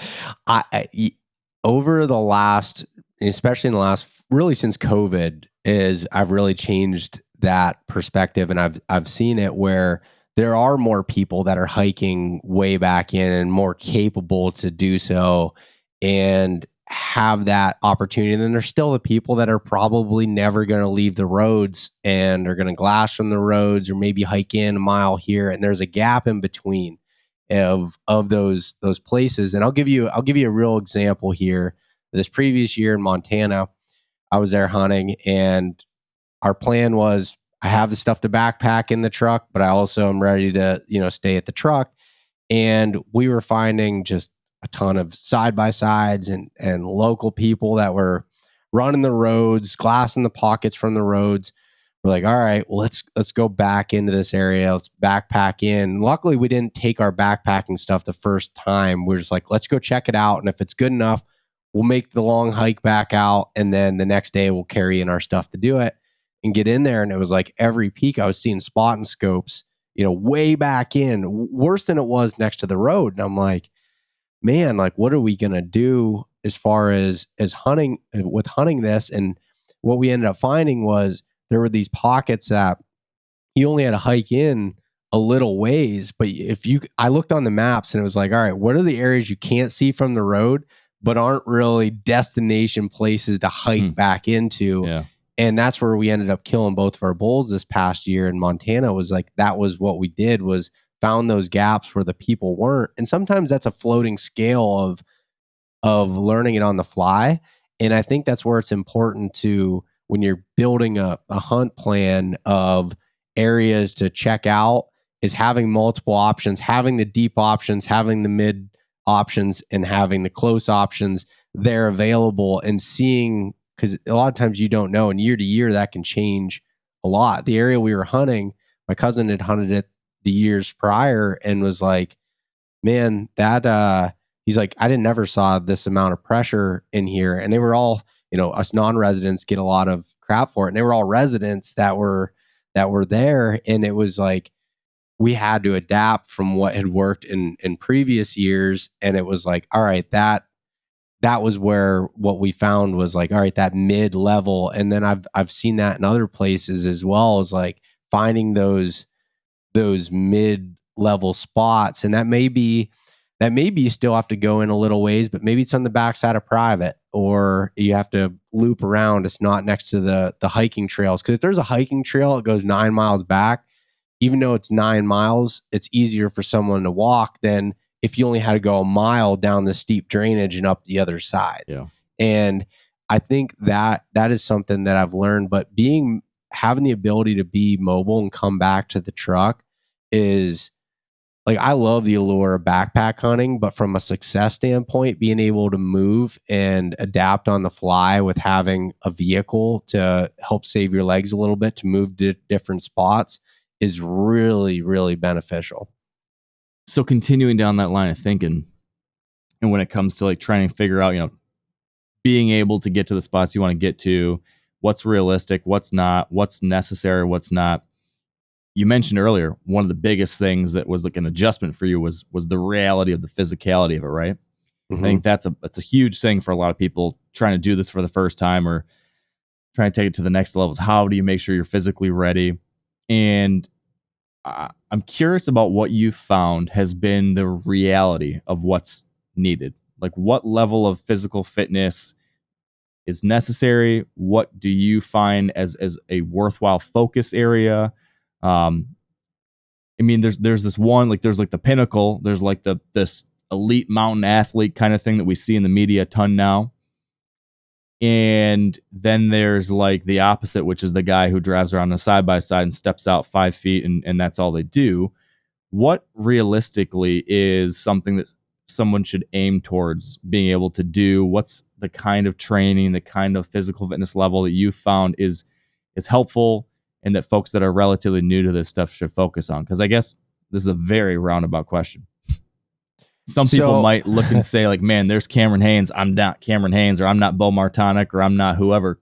over the last, especially in the last, really since COVID, is I've really changed that perspective, and I've seen it where there are more people that are hiking way back in and more capable to do so and have that opportunity. And then there's still the people that are probably never going to leave the roads and are going to glass from the roads or maybe hike in a mile here. And there's a gap in between of those places. And I'll give you a real example here. This previous year in Montana, I was there hunting, and our plan was I have the stuff to backpack in the truck, but I also am ready to, stay at the truck. And we were finding just a ton of side by sides and local people that were running the roads, glassing the pockets from the roads. We're like, all right, well, let's go back into this area. Let's backpack in. Luckily, we didn't take our backpacking stuff the first time. We're just like, let's go check it out. And if it's good enough, we'll make the long hike back out. And then the next day we'll carry in our stuff to do it and get in there. And it was like every peak I was seeing spot and scopes, way back in, worse than it was next to the road. And I'm like, man, like, what are we going to do as far as hunting with hunting this? And what we ended up finding was there were these pockets that you only had to hike in a little ways. But I looked on the maps and it was like, all right, what are the areas you can't see from the road, but aren't really destination places to hike back into? Yeah. And that's where we ended up killing both of our bulls this past year in Montana. Was like, that was what we did, was found those gaps where the people weren't. And sometimes that's a floating scale of learning it on the fly. And I think that's where it's important to, when you're building a hunt plan of areas to check out, is having multiple options, having the deep options, having the mid options, and having the close options there available, and seeing, because a lot of times you don't know, and year to year that can change a lot. The area we were hunting, my cousin had hunted it the years prior and was like, man, that he's like, I didn't never saw this amount of pressure in here. And they were all, us non-residents get a lot of crap for it. And they were all residents that were there. And it was like, we had to adapt from what had worked in previous years. And it was like, all right, that was where what we found was like, all right, that mid level. And then I've seen that in other places as well, as like finding those mid level spots. And that may be you still have to go in a little ways, but maybe it's on the backside of private, or you have to loop around. It's not next to the hiking trails. Because if there's a hiking trail, it goes 9 miles back. Even though it's 9 miles, it's easier for someone to walk than if you only had to go a mile down the steep drainage and up the other side. Yeah. And I think that is something that I've learned. But having the ability to be mobile and come back to the truck is, like, I love the allure of backpack hunting, but from a success standpoint, being able to move and adapt on the fly with having a vehicle to help save your legs a little bit to move to different spots is really, really beneficial. So continuing down that line of thinking, and when it comes to like trying to figure out, being able to get to the spots you want to get to, what's realistic, what's not, what's necessary, what's not. You mentioned earlier, one of the biggest things that was like an adjustment for you was the reality of the physicality of it, right? Mm-hmm. I think that's a huge thing for a lot of people trying to do this for the first time or trying to take it to the next levels. How do you make sure you're physically ready? And I'm curious about what you found has been the reality of what's needed. Like, what level of physical fitness is necessary? What do you find as a worthwhile focus area? I mean, there's this one, like, there's like the pinnacle, there's like this elite mountain athlete kind of thing that we see in the media a ton now. And then there's like the opposite, which is the guy who drives around a side by side and steps out 5 feet and that's all they do. What realistically is something that someone should aim towards being able to do? What's the kind of training, the kind of physical fitness level that you found is helpful and that folks that are relatively new to this stuff should focus on? Because I guess this is a very roundabout question. Some people might look and say like, man, there's Cameron Haynes. I'm not Cameron Haynes, or I'm not Beau Martonik, or I'm not whoever.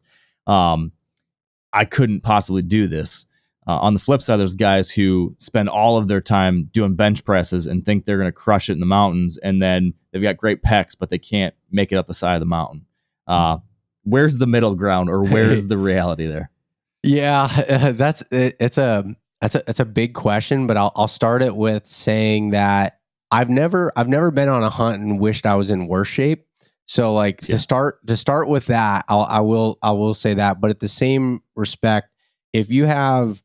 I couldn't possibly do this. On the flip side, there's guys who spend all of their time doing bench presses and think they're going to crush it in the mountains. And then they've got great pecs, but they can't make it up the side of the mountain. Where's the middle ground, or where's the reality there? Yeah, it's a big question, but I'll start it with saying that I've never been on a hunt and wished I was in worse shape. So like to start with that, I will say that. But at the same respect, if you have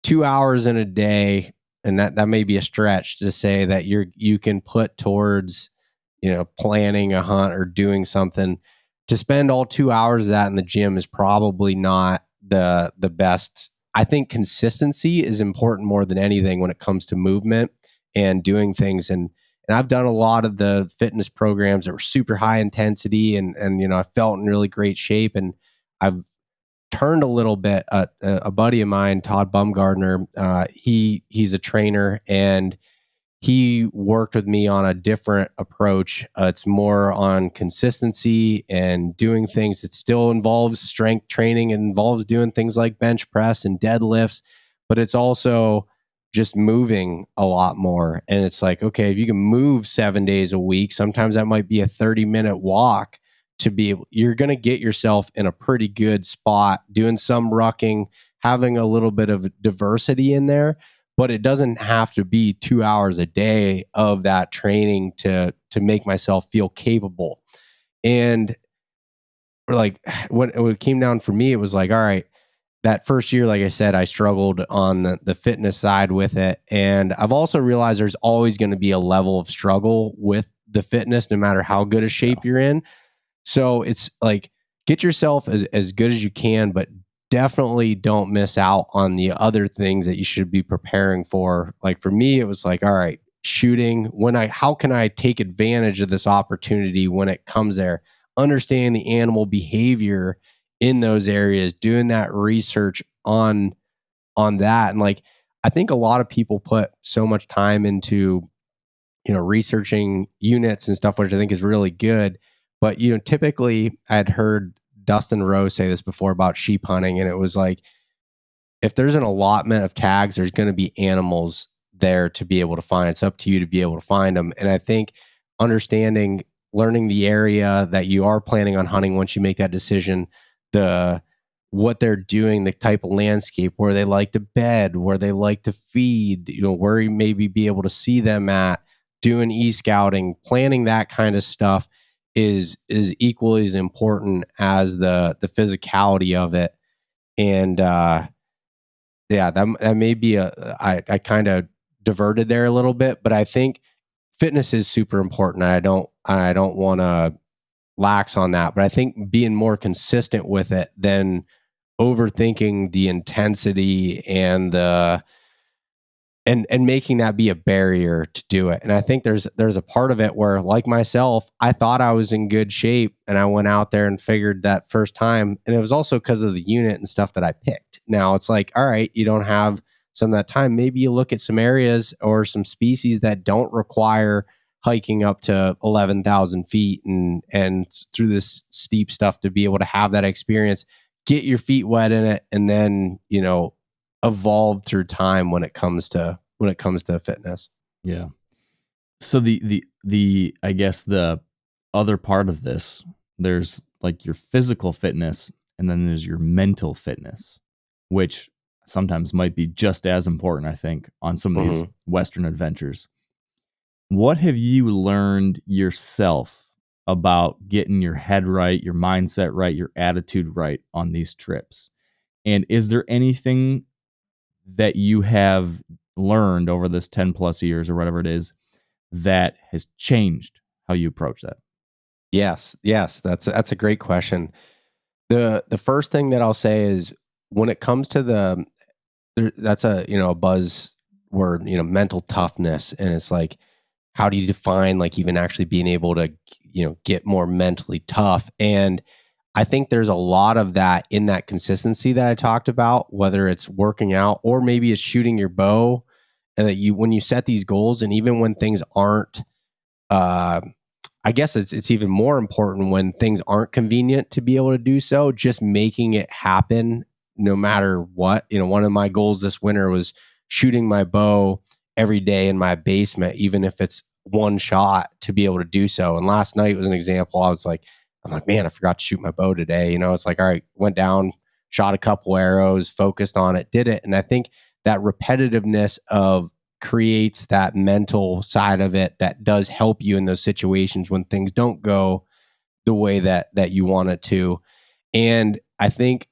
2 hours in a day, and that may be a stretch to say that you can put towards, planning a hunt or doing something, to spend all 2 hours of that in the gym is probably not the best. I think consistency is important more than anything when it comes to movement and doing things. And I've done a lot of the fitness programs that were super high intensity, and I felt in really great shape. And I've turned a little bit. A buddy of mine, Todd Bumgardner, he's a trainer, and he worked with me on a different approach. It's more on consistency and doing things that still involves strength training and involves doing things like bench press and deadlifts, but it's also just moving a lot more. And it's like, okay, if you can move 7 days a week, sometimes that might be a 30-minute walk to be able, you're going to get yourself in a pretty good spot doing some rucking, having a little bit of diversity in there. But it doesn't have to be 2 hours a day of that training to make myself feel capable. And like when it came down for me, it was like, all right, that first year, like I said, I struggled on the fitness side with it. And I've also realized there's always going to be a level of struggle with the fitness, no matter how good a shape you're in. So it's like, get yourself as good as you can, but definitely don't miss out on the other things that you should be preparing for. Like for me, it was like, all right, shooting, how can I take advantage of this opportunity when it comes there? Understanding the animal behavior in those areas, doing that research on that. And like, I think a lot of people put so much time into, researching units and stuff, which I think is really good. But, typically I'd heard Dustin Rowe say this before about sheep hunting. And it was like, if there's an allotment of tags, there's going to be animals there to be able to find. It's up to you to be able to find them. And I think learning the area that you are planning on hunting, once you make that decision, what they're doing, the type of landscape, where they like to bed, where they like to feed, where you maybe be able to see them at, doing e-scouting, planning that kind of stuff is equally as important as the physicality of it. And that may be I kind of diverted there a little bit, but I think fitness is super important. I don't want to lax on that, but I think being more consistent with it than overthinking the intensity and and making that be a barrier to do it. And I think there's a part of it where, like myself, I thought I was in good shape, and I went out there and figured that first time, and it was also because of the unit and stuff that I picked. Now it's like, all right, you don't have some of that time. Maybe you look at some areas or some species that don't require hiking up to 11,000 feet and through this steep stuff to be able to have that experience, get your feet wet in it, and then, evolve through time when it comes to fitness. Yeah. So the I guess the other part of this, there's like your physical fitness, and then there's your mental fitness, which sometimes might be just as important, I think, on some of these Western adventures. What have you learned yourself about getting your head right, your mindset right, your attitude right on these trips? And is there anything that you have learned over this 10 plus years or whatever it is that has changed how you approach that? Yes, that's a great question. The first thing that I'll say is when it comes to that's a buzz word, mental toughness, and it's like, how do you define like even actually being able to get more mentally tough? And I think there's a lot of that in that consistency that I talked about, whether it's working out or maybe it's shooting your bow, and that when you set these goals, and even when things aren't, uh, I guess it's even more important when things aren't convenient to be able to do so, just making it happen no matter what. One of my goals this winter was shooting my bow every day in my basement, even if it's one shot, to be able to do so. And last night was an example. I'm like, man, I forgot to shoot my bow today. It's like, all right, went down, shot a couple arrows, focused on it, did it. And I think that repetitiveness of creates that mental side of it that does help you in those situations when things don't go the way that you want it to. And I think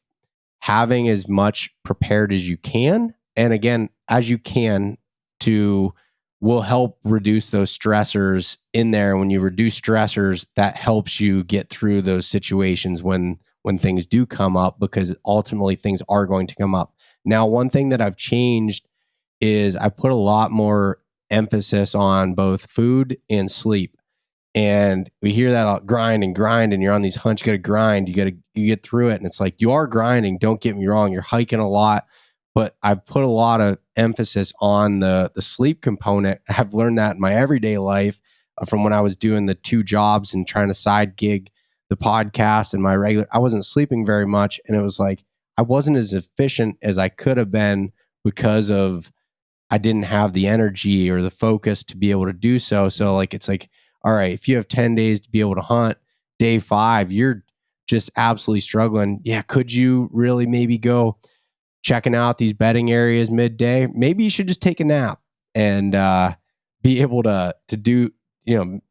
having as much prepared as you can, and again, as you can, to will help reduce those stressors in there. When you reduce stressors, that helps you get through those situations when things do come up, because ultimately things are going to come up. Now, one thing that I've changed is I put a lot more emphasis on both food and sleep. And we hear that grind, and you're on these hunts, you got to grind, you get through it. And it's like, you are grinding. Don't get me wrong. You're hiking a lot, but I've put a lot of emphasis on the sleep component. I've learned that in my everyday life from when I was doing the 2 jobs and trying to side gig the podcast and I wasn't sleeping very much. And it was like, I wasn't as efficient as I could have been because of I didn't have the energy or the focus to be able to do so. So like, it's like, all right, if you have 10 days to be able to hunt, day 5, you're just absolutely struggling. Yeah. Could you really maybe go checking out these bedding areas midday? Maybe you should just take a nap and be able to do,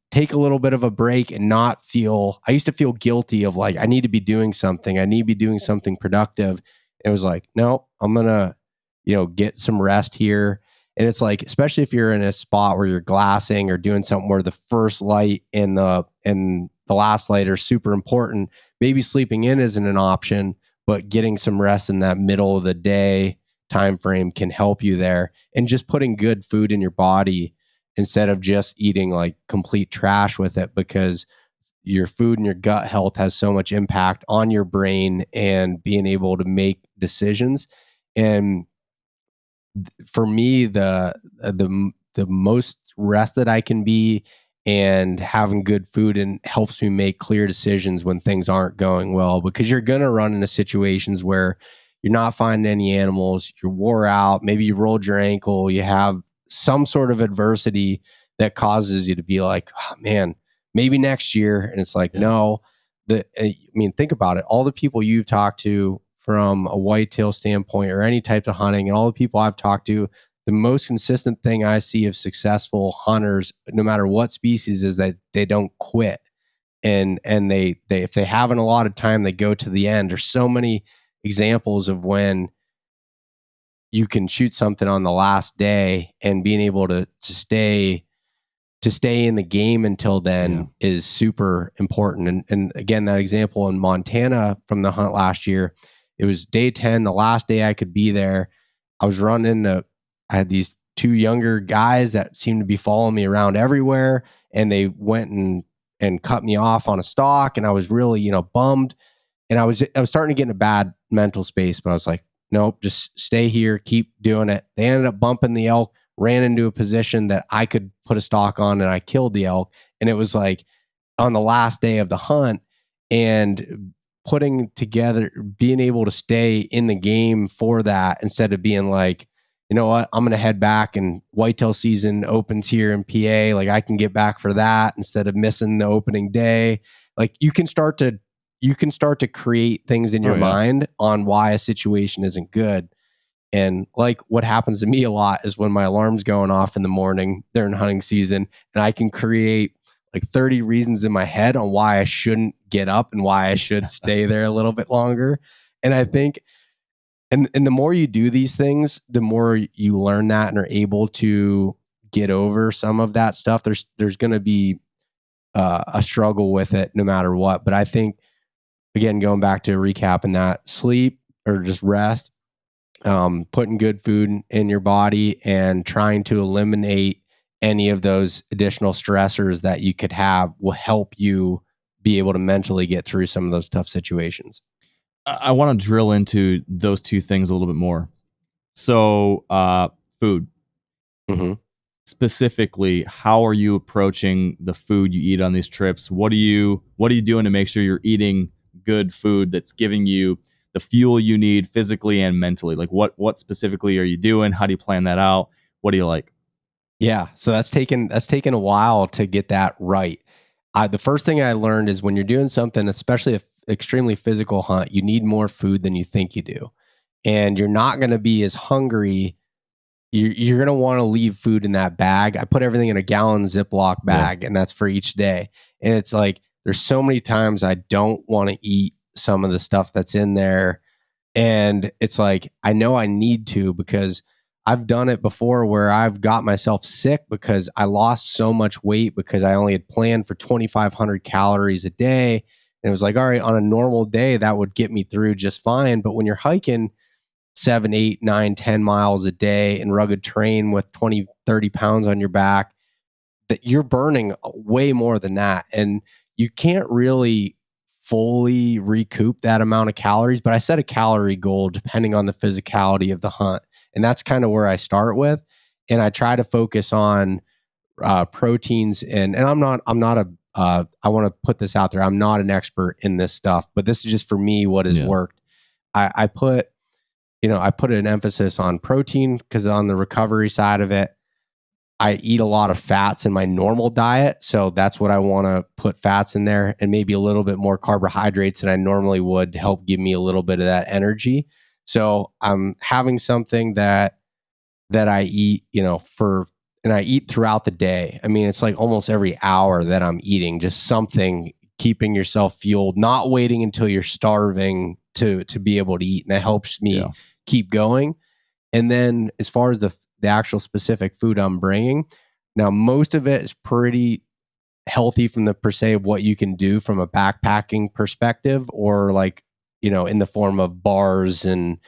take a little bit of a break and not feel, I used to feel guilty of like, I need to be doing something. I need to be doing something productive. It was like, no, I'm going to, get some rest here. And it's like, especially if you're in a spot where you're glassing or doing something where the first light and the last light are super important, maybe sleeping in isn't an option, but getting some rest in that middle of the day time frame can help you there. And just putting good food in your body instead of just eating like complete trash with it, because your food and your gut health has so much impact on your brain and being able to make decisions. And for me, the most rest that I can be and having good food and helps me make clear decisions when things aren't going well, because you're going to run into situations where you're not finding any animals, you're wore out, maybe you rolled your ankle, you have some sort of adversity that causes you to be like, oh, man, maybe next year. And it's like, no, think about it. All the people you've talked to from a whitetail standpoint or any type of hunting, and all the people I've talked to, the most consistent thing I see of successful hunters, no matter what species, is that they don't quit. And they if they haven't a lot of time, they go to the end. There's so many examples of when you can shoot something on the last day and being able to stay in the game until then is super important. And again, that example in Montana from the hunt last year, it was day 10, the last day I could be there. I was I had these 2 younger guys that seemed to be following me around everywhere, and they went and cut me off on a stalk, and I was really, bummed. And I was starting to get in a bad mental space, but I was like, nope, just stay here, keep doing it. They ended up bumping the elk, ran into a position that I could put a stalk on, and I killed the elk. And it was like on the last day of the hunt, and putting together, being able to stay in the game for that, instead of being like, you know what, I'm going to head back and whitetail season opens here in PA. Like I can get back for that instead of missing the opening day. Like you can start to create things in your mind on why a situation isn't good. And like what happens to me a lot is when my alarm's going off in the morning during hunting season, and I can create like 30 reasons in my head on why I shouldn't get up and why I should stay there a little bit longer. And I think, and the more you do these things, the more you learn that and are able to get over some of that stuff. There's going to be a struggle with it no matter what. But I think, again, going back to recapping that, sleep or just rest, putting good food in your body and trying to eliminate any of those additional stressors that you could have will help you be able to mentally get through some of those tough situations. I want to drill into those two things a little bit more. So, food. Mm-hmm. Specifically, how are you approaching the food you eat on these trips? What are you doing to make sure you're eating good food that's giving you the fuel you need physically and mentally? Like what specifically are you doing? How do you plan that out? What do you like? Yeah, so that's taken a while to get that right. The first thing I learned is when you're doing something, especially an extremely physical hunt, you need more food than you think you do, and you're not going to be as hungry. You're going to want to leave food in that bag. I put everything in a gallon Ziploc bag, and that's for each day. And it's like there's so many times I don't want to eat some of the stuff that's in there, and it's like I know I need to because I've done it before where I've got myself sick because I lost so much weight because I only had planned for 2,500 calories a day. And it was like, all right, on a normal day, that would get me through just fine. But when you're hiking 7, 8, 9, 10 miles a day in rugged terrain with 20, 30 pounds on your back, that you're burning way more than that. And you can't really fully recoup that amount of calories. But I set a calorie goal depending on the physicality of the hunt. And that's kind of where I start with. And I try to focus on proteins. And I want to put this out there. I'm not an expert in this stuff, but this is just for me what has worked. I put an emphasis on protein because on the recovery side of it, I eat a lot of fats in my normal diet. So that's what I want to put fats in there and maybe a little bit more carbohydrates than I normally would to help give me a little bit of that energy. So I'm having something that I eat, and I eat throughout the day. I mean, it's like almost every hour that I'm eating, just something, keeping yourself fueled, not waiting until you're starving to be able to eat. And that helps me keep going. And then as far as the actual specific food I'm bringing, now most of it is pretty healthy from the per se of what you can do from a backpacking perspective, or like, in the form of bars and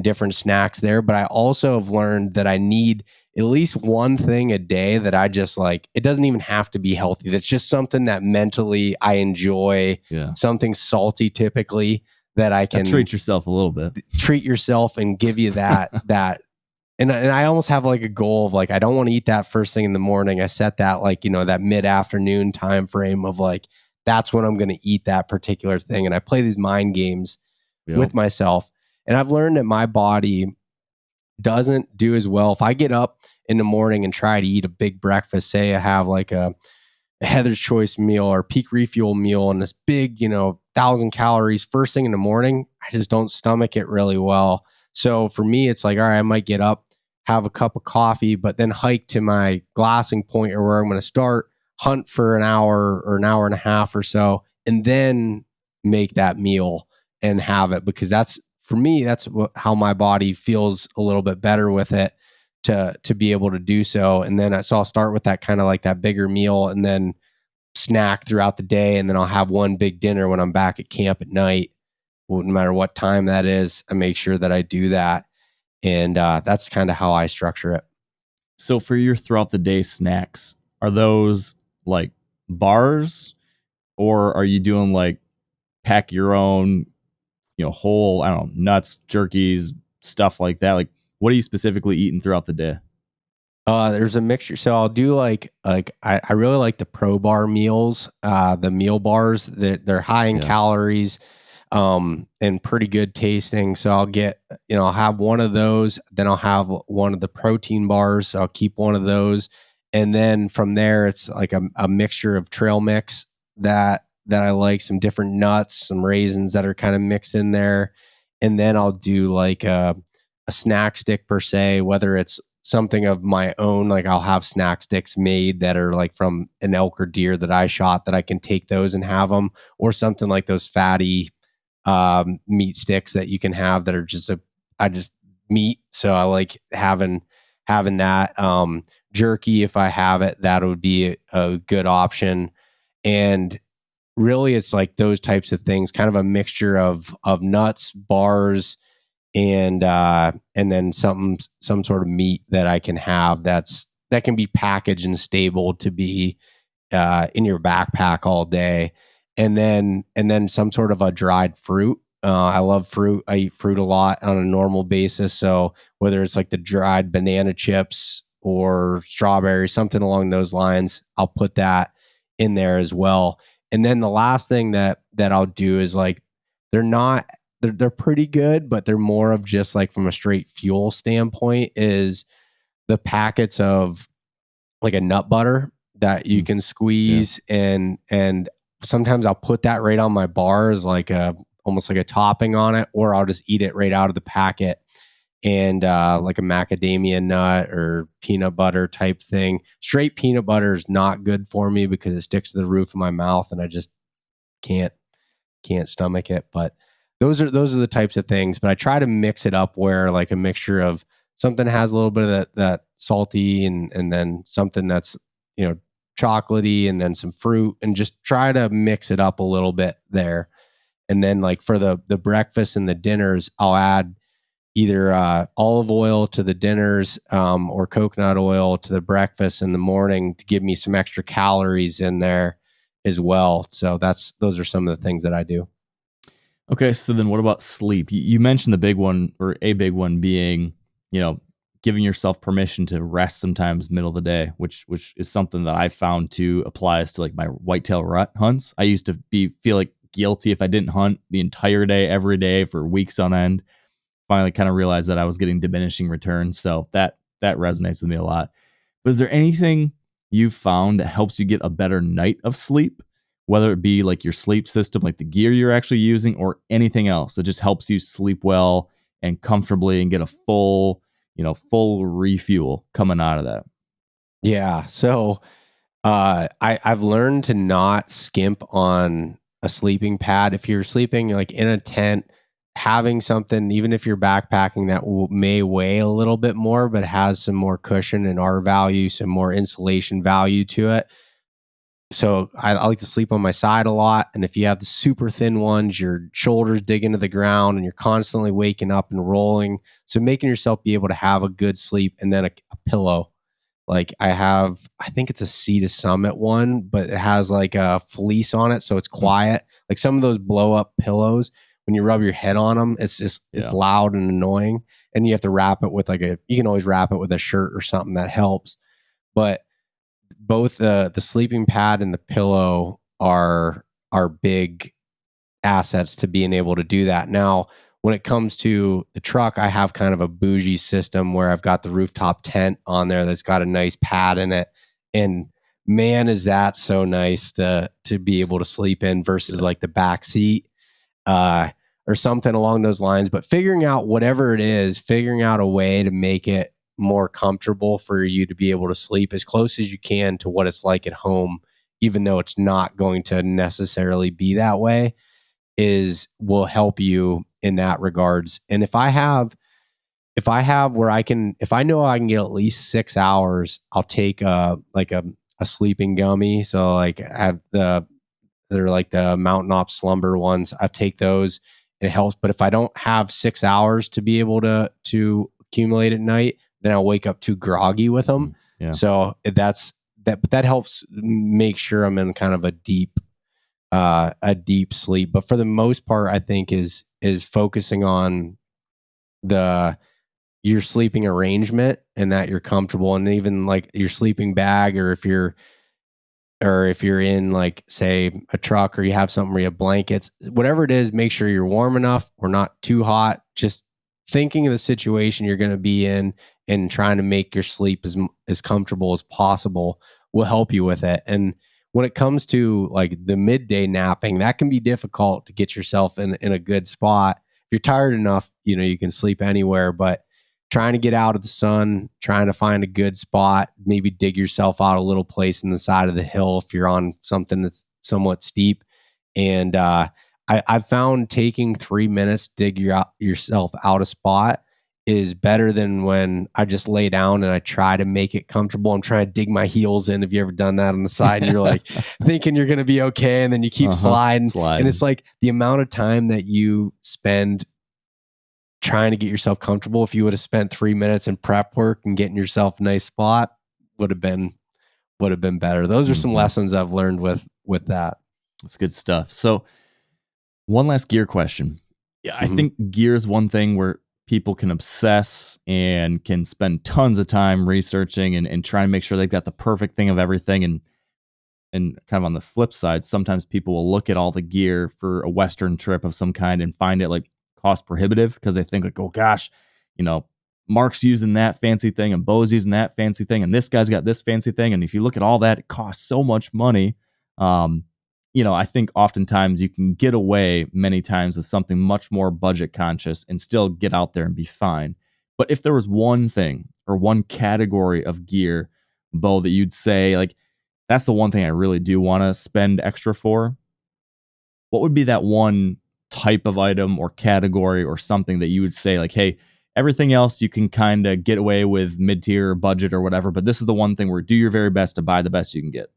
different snacks there. But I also have learned that I need at least one thing a day that I just like. It doesn't even have to be healthy. That's just something that mentally I enjoy, something salty typically that I can treat yourself a little bit. Treat yourself and give you that. And I almost have like a goal of like, I don't want to eat that first thing in the morning. I set that like, that mid-afternoon time frame of like, that's when I'm going to eat that particular thing. And I play these mind games with myself. And I've learned that my body doesn't do as well. If I get up in the morning and try to eat a big breakfast, say I have like a Heather's Choice meal or Peak Refuel meal and this big, 1,000 calories first thing in the morning, I just don't stomach it really well. So for me, it's like, all right, I might get up, have a cup of coffee, but then hike to my glassing point or where I'm going to start, hunt for an hour or an hour and a half or so, and then make that meal and have it, because that's, for me, that's how my body feels a little bit better with it to be able to do so. And then so I'll start with that kind of like that bigger meal and then snack throughout the day. And then I'll have one big dinner when I'm back at camp at night. No matter what time that is, I make sure that I do that. And that's kind of how I structure it. So for your throughout the day snacks, are those like bars, or are you doing like pack your own, whole, I don't know, nuts, jerkies, stuff like that? Like, what are you specifically eating throughout the day? There's a mixture. So I'll do like I really like the Pro Bar meals, the meal bars. They're high in calories, and pretty good tasting. So I'll get, I'll have one of those. Then I'll have one of the protein bars. So I'll keep one of those, and then from there it's like a mixture of trail mix that I like, some different nuts, some raisins that are kind of mixed in there, and then I'll do like a snack stick per se, whether it's something of my own, like I'll have snack sticks made that are like from an elk or deer that I shot that I can take those and have them, or something like those fatty meat sticks that you can have that are just meat. So I like having having that. Jerky, if I have it, that would be a good option. And really, it's like those types of things, kind of a mixture of nuts, bars, and then some sort of meat that I can have that can be packaged and stable to be in your backpack all day, and then some sort of a dried fruit. I love fruit. I eat fruit a lot on a normal basis. So whether it's like the dried banana chips or strawberries, something along those lines, I'll put that in there as well. And then the last thing that I'll do is like they're not they're pretty good, but they're more of just like from a straight fuel standpoint is the packets of like a nut butter that you can squeeze and sometimes I'll put that right on my bars like a almost like a topping on it, or I'll just eat it right out of the packet and like a macadamia nut or peanut butter type thing. Straight peanut butter is not good for me because it sticks to the roof of my mouth and I just can't stomach it. But those are the types of things. But I try to mix it up where like a mixture of something has a little bit of that salty and then something that's, you know, chocolatey and then some fruit, and just try to mix it up a little bit there. And then like for the breakfast and the dinners, I'll add either olive oil to the dinners or coconut oil to the breakfast in the morning to give me some extra calories in there as well. So those are some of the things that I do. Okay, so then what about sleep? You mentioned the big one, or a big one being, you know, giving yourself permission to rest sometimes middle of the day, which is something that I found to applies to like my whitetail rut hunts. I used to feel like guilty if I didn't hunt the entire day, every day for weeks on end. Finally kind of realized that I was getting diminishing returns. So that resonates with me a lot. But is there anything you've found that helps you get a better night of sleep? Whether it be like your sleep system, like the gear you're actually using, or anything else that just helps you sleep well and comfortably and get a full refuel coming out of that. Yeah. So I've learned to not skimp on a sleeping pad. If you're sleeping like in a tent, having something, even if you're backpacking, that may weigh a little bit more, but has some more cushion and R value, some more insulation value to it. So I like to sleep on my side a lot. And if you have the super thin ones, your shoulders dig into the ground and you're constantly waking up and rolling. So making yourself be able to have a good sleep, and then a pillow. Like I think it's a Sea to Summit one, but it has like a fleece on it. So it's quiet. Like some of those blow up pillows, when you rub your head on them, it's loud and annoying. And you have to wrap it with you can always wrap it with a shirt or something that helps. But both the sleeping pad and the pillow are big assets to being able to do that. Now, when it comes to the truck, I have kind of a bougie system where I've got the rooftop tent on there that's got a nice pad in it. And man, is that so nice to be able to sleep in versus like the back seat or something along those lines. But figuring out whatever it is, figuring out a way to make it more comfortable for you to be able to sleep as close as you can to what it's like at home, even though it's not going to necessarily be that way, will help you in that regards. And if I know I can get at least 6 hours, I'll take a sleeping gummy. So like they're like the Mountain Op Slumber ones. I take those. It helps. But if I don't have 6 hours to be able to accumulate at night, then I'll wake up too groggy with them. Yeah. So that helps make sure I'm in kind of a deep sleep. But for the most part, I think is focusing on your sleeping arrangement and that you're comfortable, and even like your sleeping bag, or if you're in like say a truck or you have something where you have blankets, whatever it is, make sure you're warm enough or not too hot. Just thinking of the situation you're going to be in and trying to make your sleep as comfortable as possible will help you with it. And when it comes to like the midday napping, that can be difficult to get yourself in a good spot. If you're tired enough, you can sleep anywhere, but trying to get out of the sun, trying to find a good spot, maybe dig yourself out a little place in the side of the hill if you're on something that's somewhat steep. And I've found taking 3 minutes to dig yourself out a spot is better than when I just lay down and I try to make it comfortable. I'm trying to dig my heels in. Have you ever done that on the side? And you're like thinking you're going to be okay. And then you keep sliding. And it's like the amount of time that you spend trying to get yourself comfortable. If you would have spent 3 minutes in prep work and getting yourself a nice spot, would have been better. Those are some lessons I've learned with that. That's good stuff. So one last gear question. Yeah, I think gear is one thing where people can obsess and can spend tons of time researching and trying to make sure they've got the perfect thing of everything. And kind of on the flip side, sometimes people will look at all the gear for a Western trip of some kind and find it like cost prohibitive because they think like, oh gosh, Mark's using that fancy thing and Beau's using that fancy thing and this guy's got this fancy thing. And if you look at all that, it costs so much money. I think oftentimes you can get away many times with something much more budget conscious and still get out there and be fine. But if there was one thing or one category of gear, Beau, that you'd say like, that's the one thing I really do want to spend extra for, what would be that one type of item or category or something that you would say like, hey, everything else you can kind of get away with mid-tier budget or whatever, but this is the one thing where do your very best to buy the best you can get?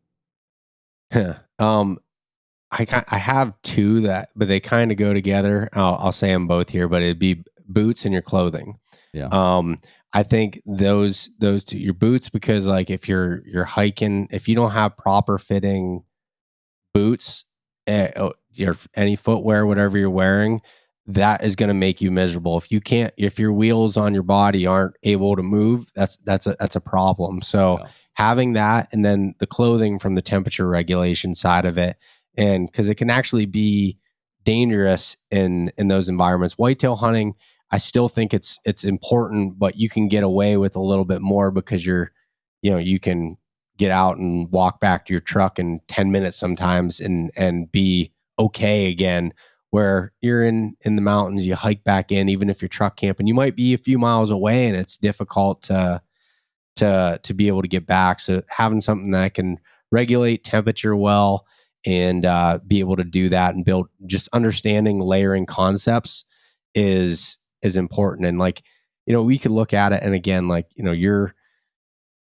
I have two but they kind of go together. I'll say them both here, but it'd be boots and your clothing. Yeah. I think those two, your boots, because like if you're hiking, if you don't have proper fitting boots, any footwear, whatever you're wearing, that is going to make you miserable. If your wheels on your body aren't able to move, that's a problem. So having that, and then the clothing from the temperature regulation side of it, and because it can actually be dangerous in those environments. Whitetail hunting, I still think it's important, but you can get away with a little bit more because you can get out and walk back to your truck in 10 minutes sometimes and be okay again. Where you're in the mountains, you hike back in, even if you're truck camping, you might be a few miles away and it's difficult to be able to get back. So having something that can regulate temperature well and be able to do that and build, just understanding layering concepts is important. And like, we could look at it, and again, like,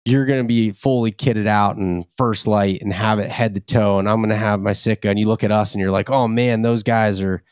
you're going to be fully kitted out and first light and have it head to toe, and I'm going to have my Sitka, and you look at us and you're like, oh man, those guys are,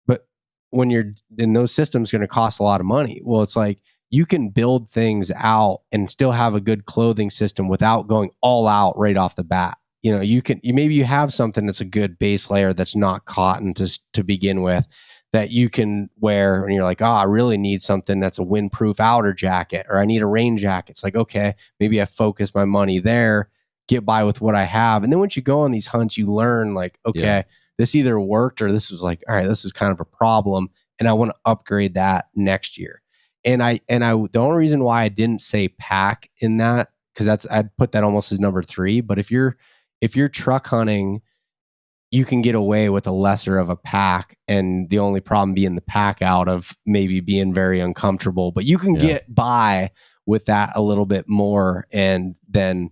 but when you're in those systems, going to cost a lot of money. Well, it's like, you can build things out and still have a good clothing system without going all out right off the bat. Maybe you have something that's a good base layer that's not cotton to begin with, that you can wear, and you're like, I really need something that's a windproof outer jacket, or I need a rain jacket. It's like, okay, maybe I focus my money there, get by with what I have. And then once you go on these hunts, you learn like, okay, this either worked or this was like, all right, this is kind of a problem, and I want to upgrade that next year. And the only reason why I didn't say pack in that, because I'd put that almost as number 3. But if you're truck hunting, you can get away with a lesser of a pack, and the only problem being the pack out of maybe being very uncomfortable. But you can get by with that a little bit more, and then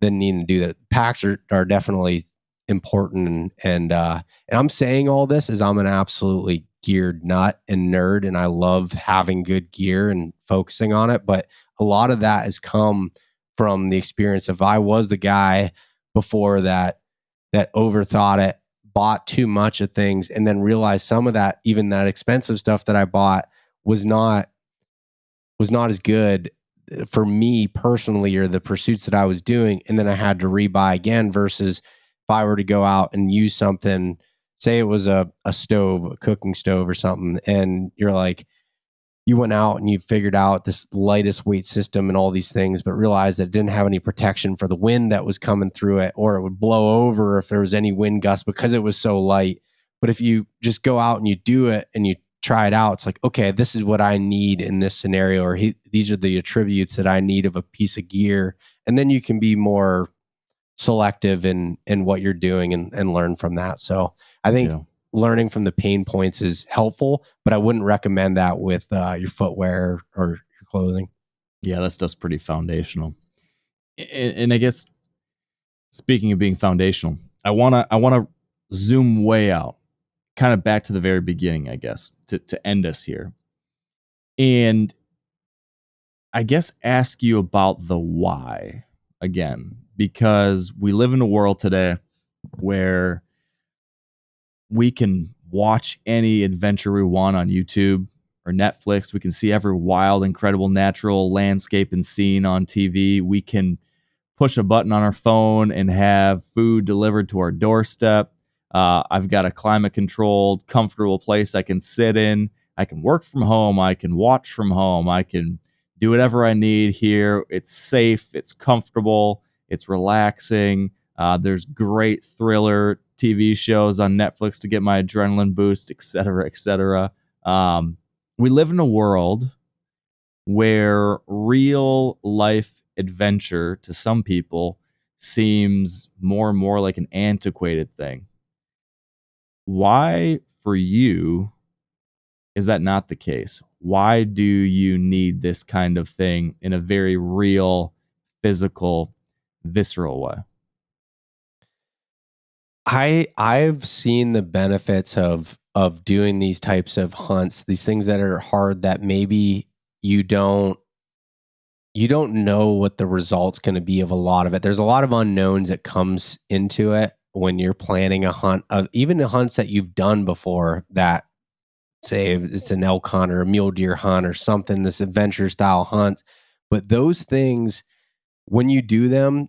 needing to do that. Packs are definitely important, and I'm saying all this as I'm an absolutely geared nut and nerd, and I love having good gear and focusing on it. But a lot of that has come from the experience of, I was the guy before that overthought it, bought too much of things, and then realized some of that, even that expensive stuff that I bought, was not as good for me personally, or the pursuits that I was doing. And then I had to rebuy again, versus if I were to go out and use something, say it was a stove, a cooking stove or something, and you're like, you went out and you figured out this lightest weight system and all these things, but realized that it didn't have any protection for the wind that was coming through it, or it would blow over if there was any wind gust because it was so light. But if you just go out and you do it and you try it out, it's like, okay, this is what I need in this scenario, or these are the attributes that I need of a piece of gear. And then you can be more selective in what you're doing and learn from that. So I think learning from the pain points is helpful, but I wouldn't recommend that with your footwear or your clothing. Yeah, that stuff's pretty foundational. And I guess, speaking of being foundational, I wanna zoom way out, kind of back to the very beginning, I guess, to end us here. And I guess ask you about the why again, because we live in a world today where we can watch any adventure we want on YouTube or Netflix. We can see every wild, incredible natural landscape and scene on TV. We can push a button on our phone and have food delivered to our doorstep. I've got a climate controlled, comfortable place I can sit in. I can work from home. I can watch from home. I can do whatever I need here. It's safe. It's comfortable. It's relaxing. There's great thriller TV shows on Netflix to get my adrenaline boost, et cetera, et cetera. We live in a world where real life adventure to some people seems more and more like an antiquated thing. Why, for you, is that not the case? Why do you need this kind of thing in a very real, physical, visceral way? I've seen the benefits of doing these types of hunts, these things that are hard that maybe you don't know what the result's going to be of a lot of it. There's a lot of unknowns that comes into it when you're planning a hunt, even the hunts that you've done before, that say it's an elk hunt or a mule deer hunt or something, this adventure style hunt. But those things, when you do them,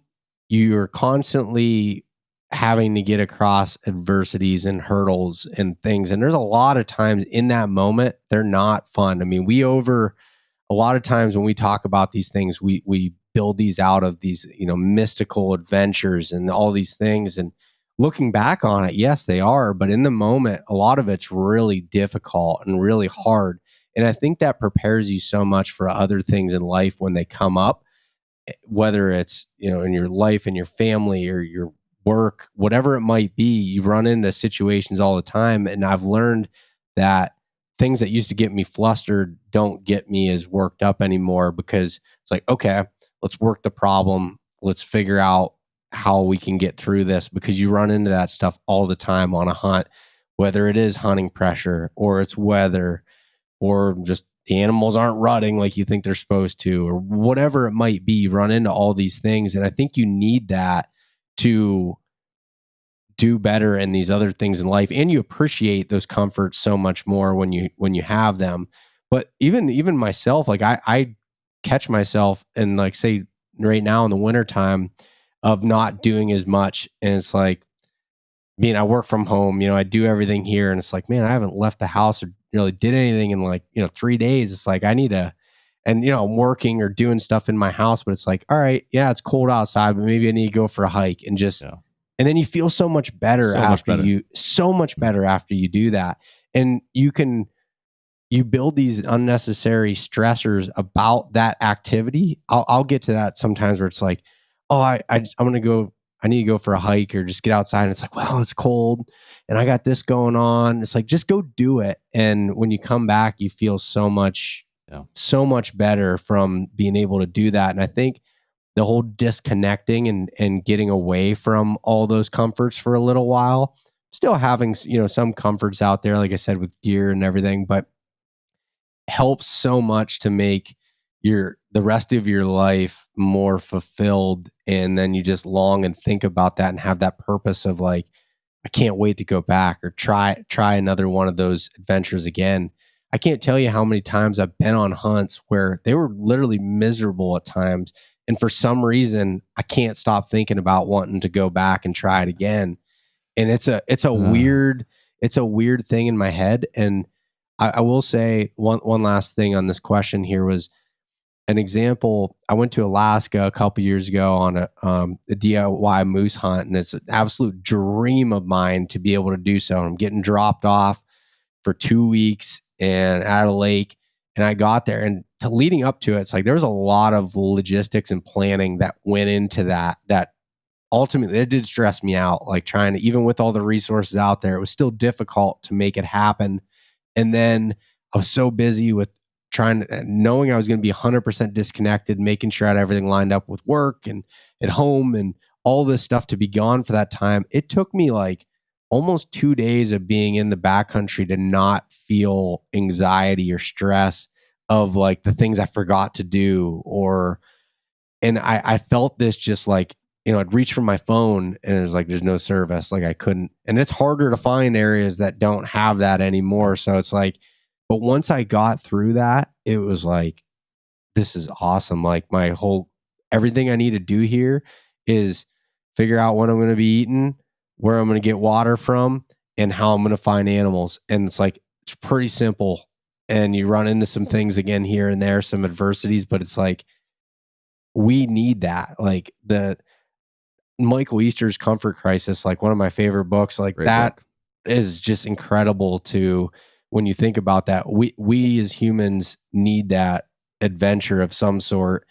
you're constantly having to get across adversities and hurdles and things. And there's a lot of times in that moment, they're not fun. I mean, a lot of times when we talk about these things, we build these out of these, mystical adventures and all these things. And looking back on it, yes, they are. But in the moment, a lot of it's really difficult and really hard. And I think that prepares you so much for other things in life when they come up, whether it's, in your life and your family or your work, whatever it might be. You run into situations all the time. And I've learned that things that used to get me flustered don't get me as worked up anymore, because it's like, okay, let's work the problem. Let's figure out how we can get through this, because you run into that stuff all the time on a hunt, whether it is hunting pressure or it's weather or just the animals aren't rutting like you think they're supposed to, or whatever it might be. You run into all these things. And I think you need that to do better in these other things in life, and you appreciate those comforts so much more when you have them. But even myself, like I catch myself, and like, say right now in the wintertime, of not doing as much. And it's like, I work from home, I do everything here, and it's like, man, I haven't left the house or really did anything in like 3 days. It's like I need to. And I'm working or doing stuff in my house, but it's like, all right, yeah, it's cold outside, but maybe I need to go for a hike and just. Yeah. And then you feel so much better so much better after you do that. And you build these unnecessary stressors about that activity. I'll get to that sometimes where it's like, oh, I need to go for a hike or just get outside. And it's like, well, it's cold and I got this going on. It's like, just go do it. And when you come back, you feel so much better from being able to do that. And I think the whole disconnecting and getting away from all those comforts for a little while, still having, some comforts out there, like I said, with gear and everything, but helps so much to make the rest of your life more fulfilled. And then you just long and think about that and have that purpose of like, I can't wait to go back or try another one of those adventures again. I can't tell you how many times I've been on hunts where they were literally miserable at times. And for some reason, I can't stop thinking about wanting to go back and try it again. And it's a weird thing in my head. And I will say one last thing on this question here was an example. I went to Alaska a couple years ago on a DIY moose hunt, and it's an absolute dream of mine to be able to do so. I'm getting dropped off for 2 weeks and at a lake. And I got there, and leading up to it, it's like there was a lot of logistics and planning that went into that ultimately it did stress me out. Like trying to, even with all the resources out there, it was still difficult to make it happen. And then I was so busy with knowing I was going to be 100% disconnected, making sure I had everything lined up with work and at home and all this stuff to be gone for that time. It took me like almost 2 days of being in the backcountry to not feel anxiety or stress of like the things I forgot to do, and I felt this just like, I'd reach for my phone and it was like, there's no service. Like I couldn't, and it's harder to find areas that don't have that anymore. So it's like, but once I got through that, it was like, this is awesome. Like everything I need to do here is figure out what I'm going to be eating, where I'm going to get water from, and how I'm going to find animals. And it's like, it's pretty simple. And you run into some things again here and there, some adversities, but it's like, we need that. Like the Michael Easter's Comfort Crisis, like one of my favorite books, like Great that book. is just incredible to when you think about that. We as humans need that adventure of some sort.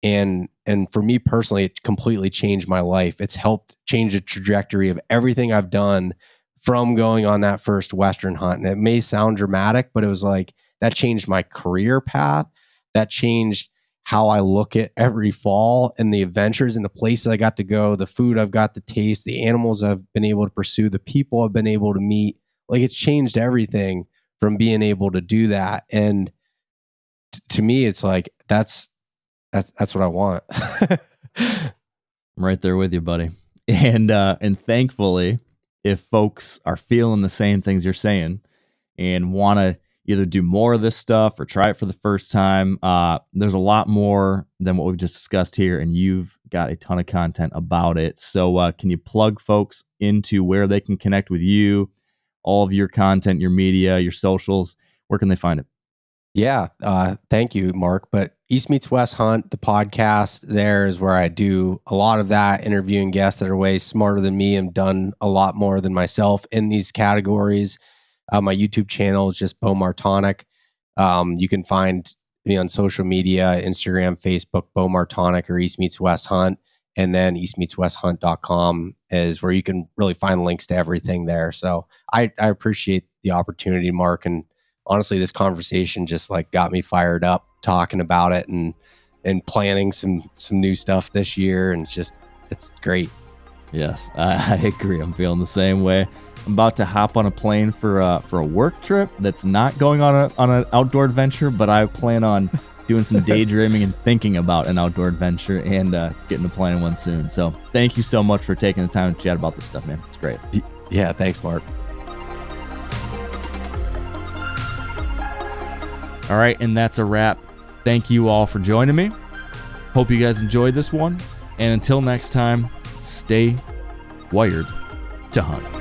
And for me personally, it completely changed my life. It's helped change the trajectory of everything I've done from going on that first Western hunt. And it may sound dramatic, but it was like that changed my career path. That changed how I look at every fall and the adventures and the places I got to go, the food I've got to taste, the animals I've been able to pursue, the people I've been able to meet. Like it's changed everything from being able to do that. And to me, it's like, that's what I want. I'm right there with you, buddy. And thankfully, if folks are feeling the same things you're saying and want to either do more of this stuff or try it for the first time, there's a lot more than what we've just discussed here, and you've got a ton of content about it. So can you plug folks into where they can connect with you, all of your content, your media, your socials? Where can they find it? Yeah. Thank you, Mark. But East Meets West Hunt, the podcast, there is where I do a lot of that, interviewing guests that are way smarter than me and done a lot more than myself in these categories. My YouTube channel is just Beau Martonik. You can find me on social media, Instagram, Facebook, Beau Martonik or East Meets West Hunt. And then eastmeetswesthunt.com is where you can really find links to everything there. So I appreciate the opportunity, Mark. And honestly, this conversation just like got me fired up talking about it and planning some new stuff this year. And it's great. Yes, I agree. I'm feeling the same way. I'm about to hop on a plane for a work trip that's not going on an outdoor adventure, but I plan on doing some daydreaming and thinking about an outdoor adventure and getting to planning one soon. So thank you so much for taking the time to chat about this stuff, man. It's great. Yeah, thanks, Mark. All right, and that's a wrap. Thank you all for joining me. Hope you guys enjoyed this one. And until next time, stay wired to hunt.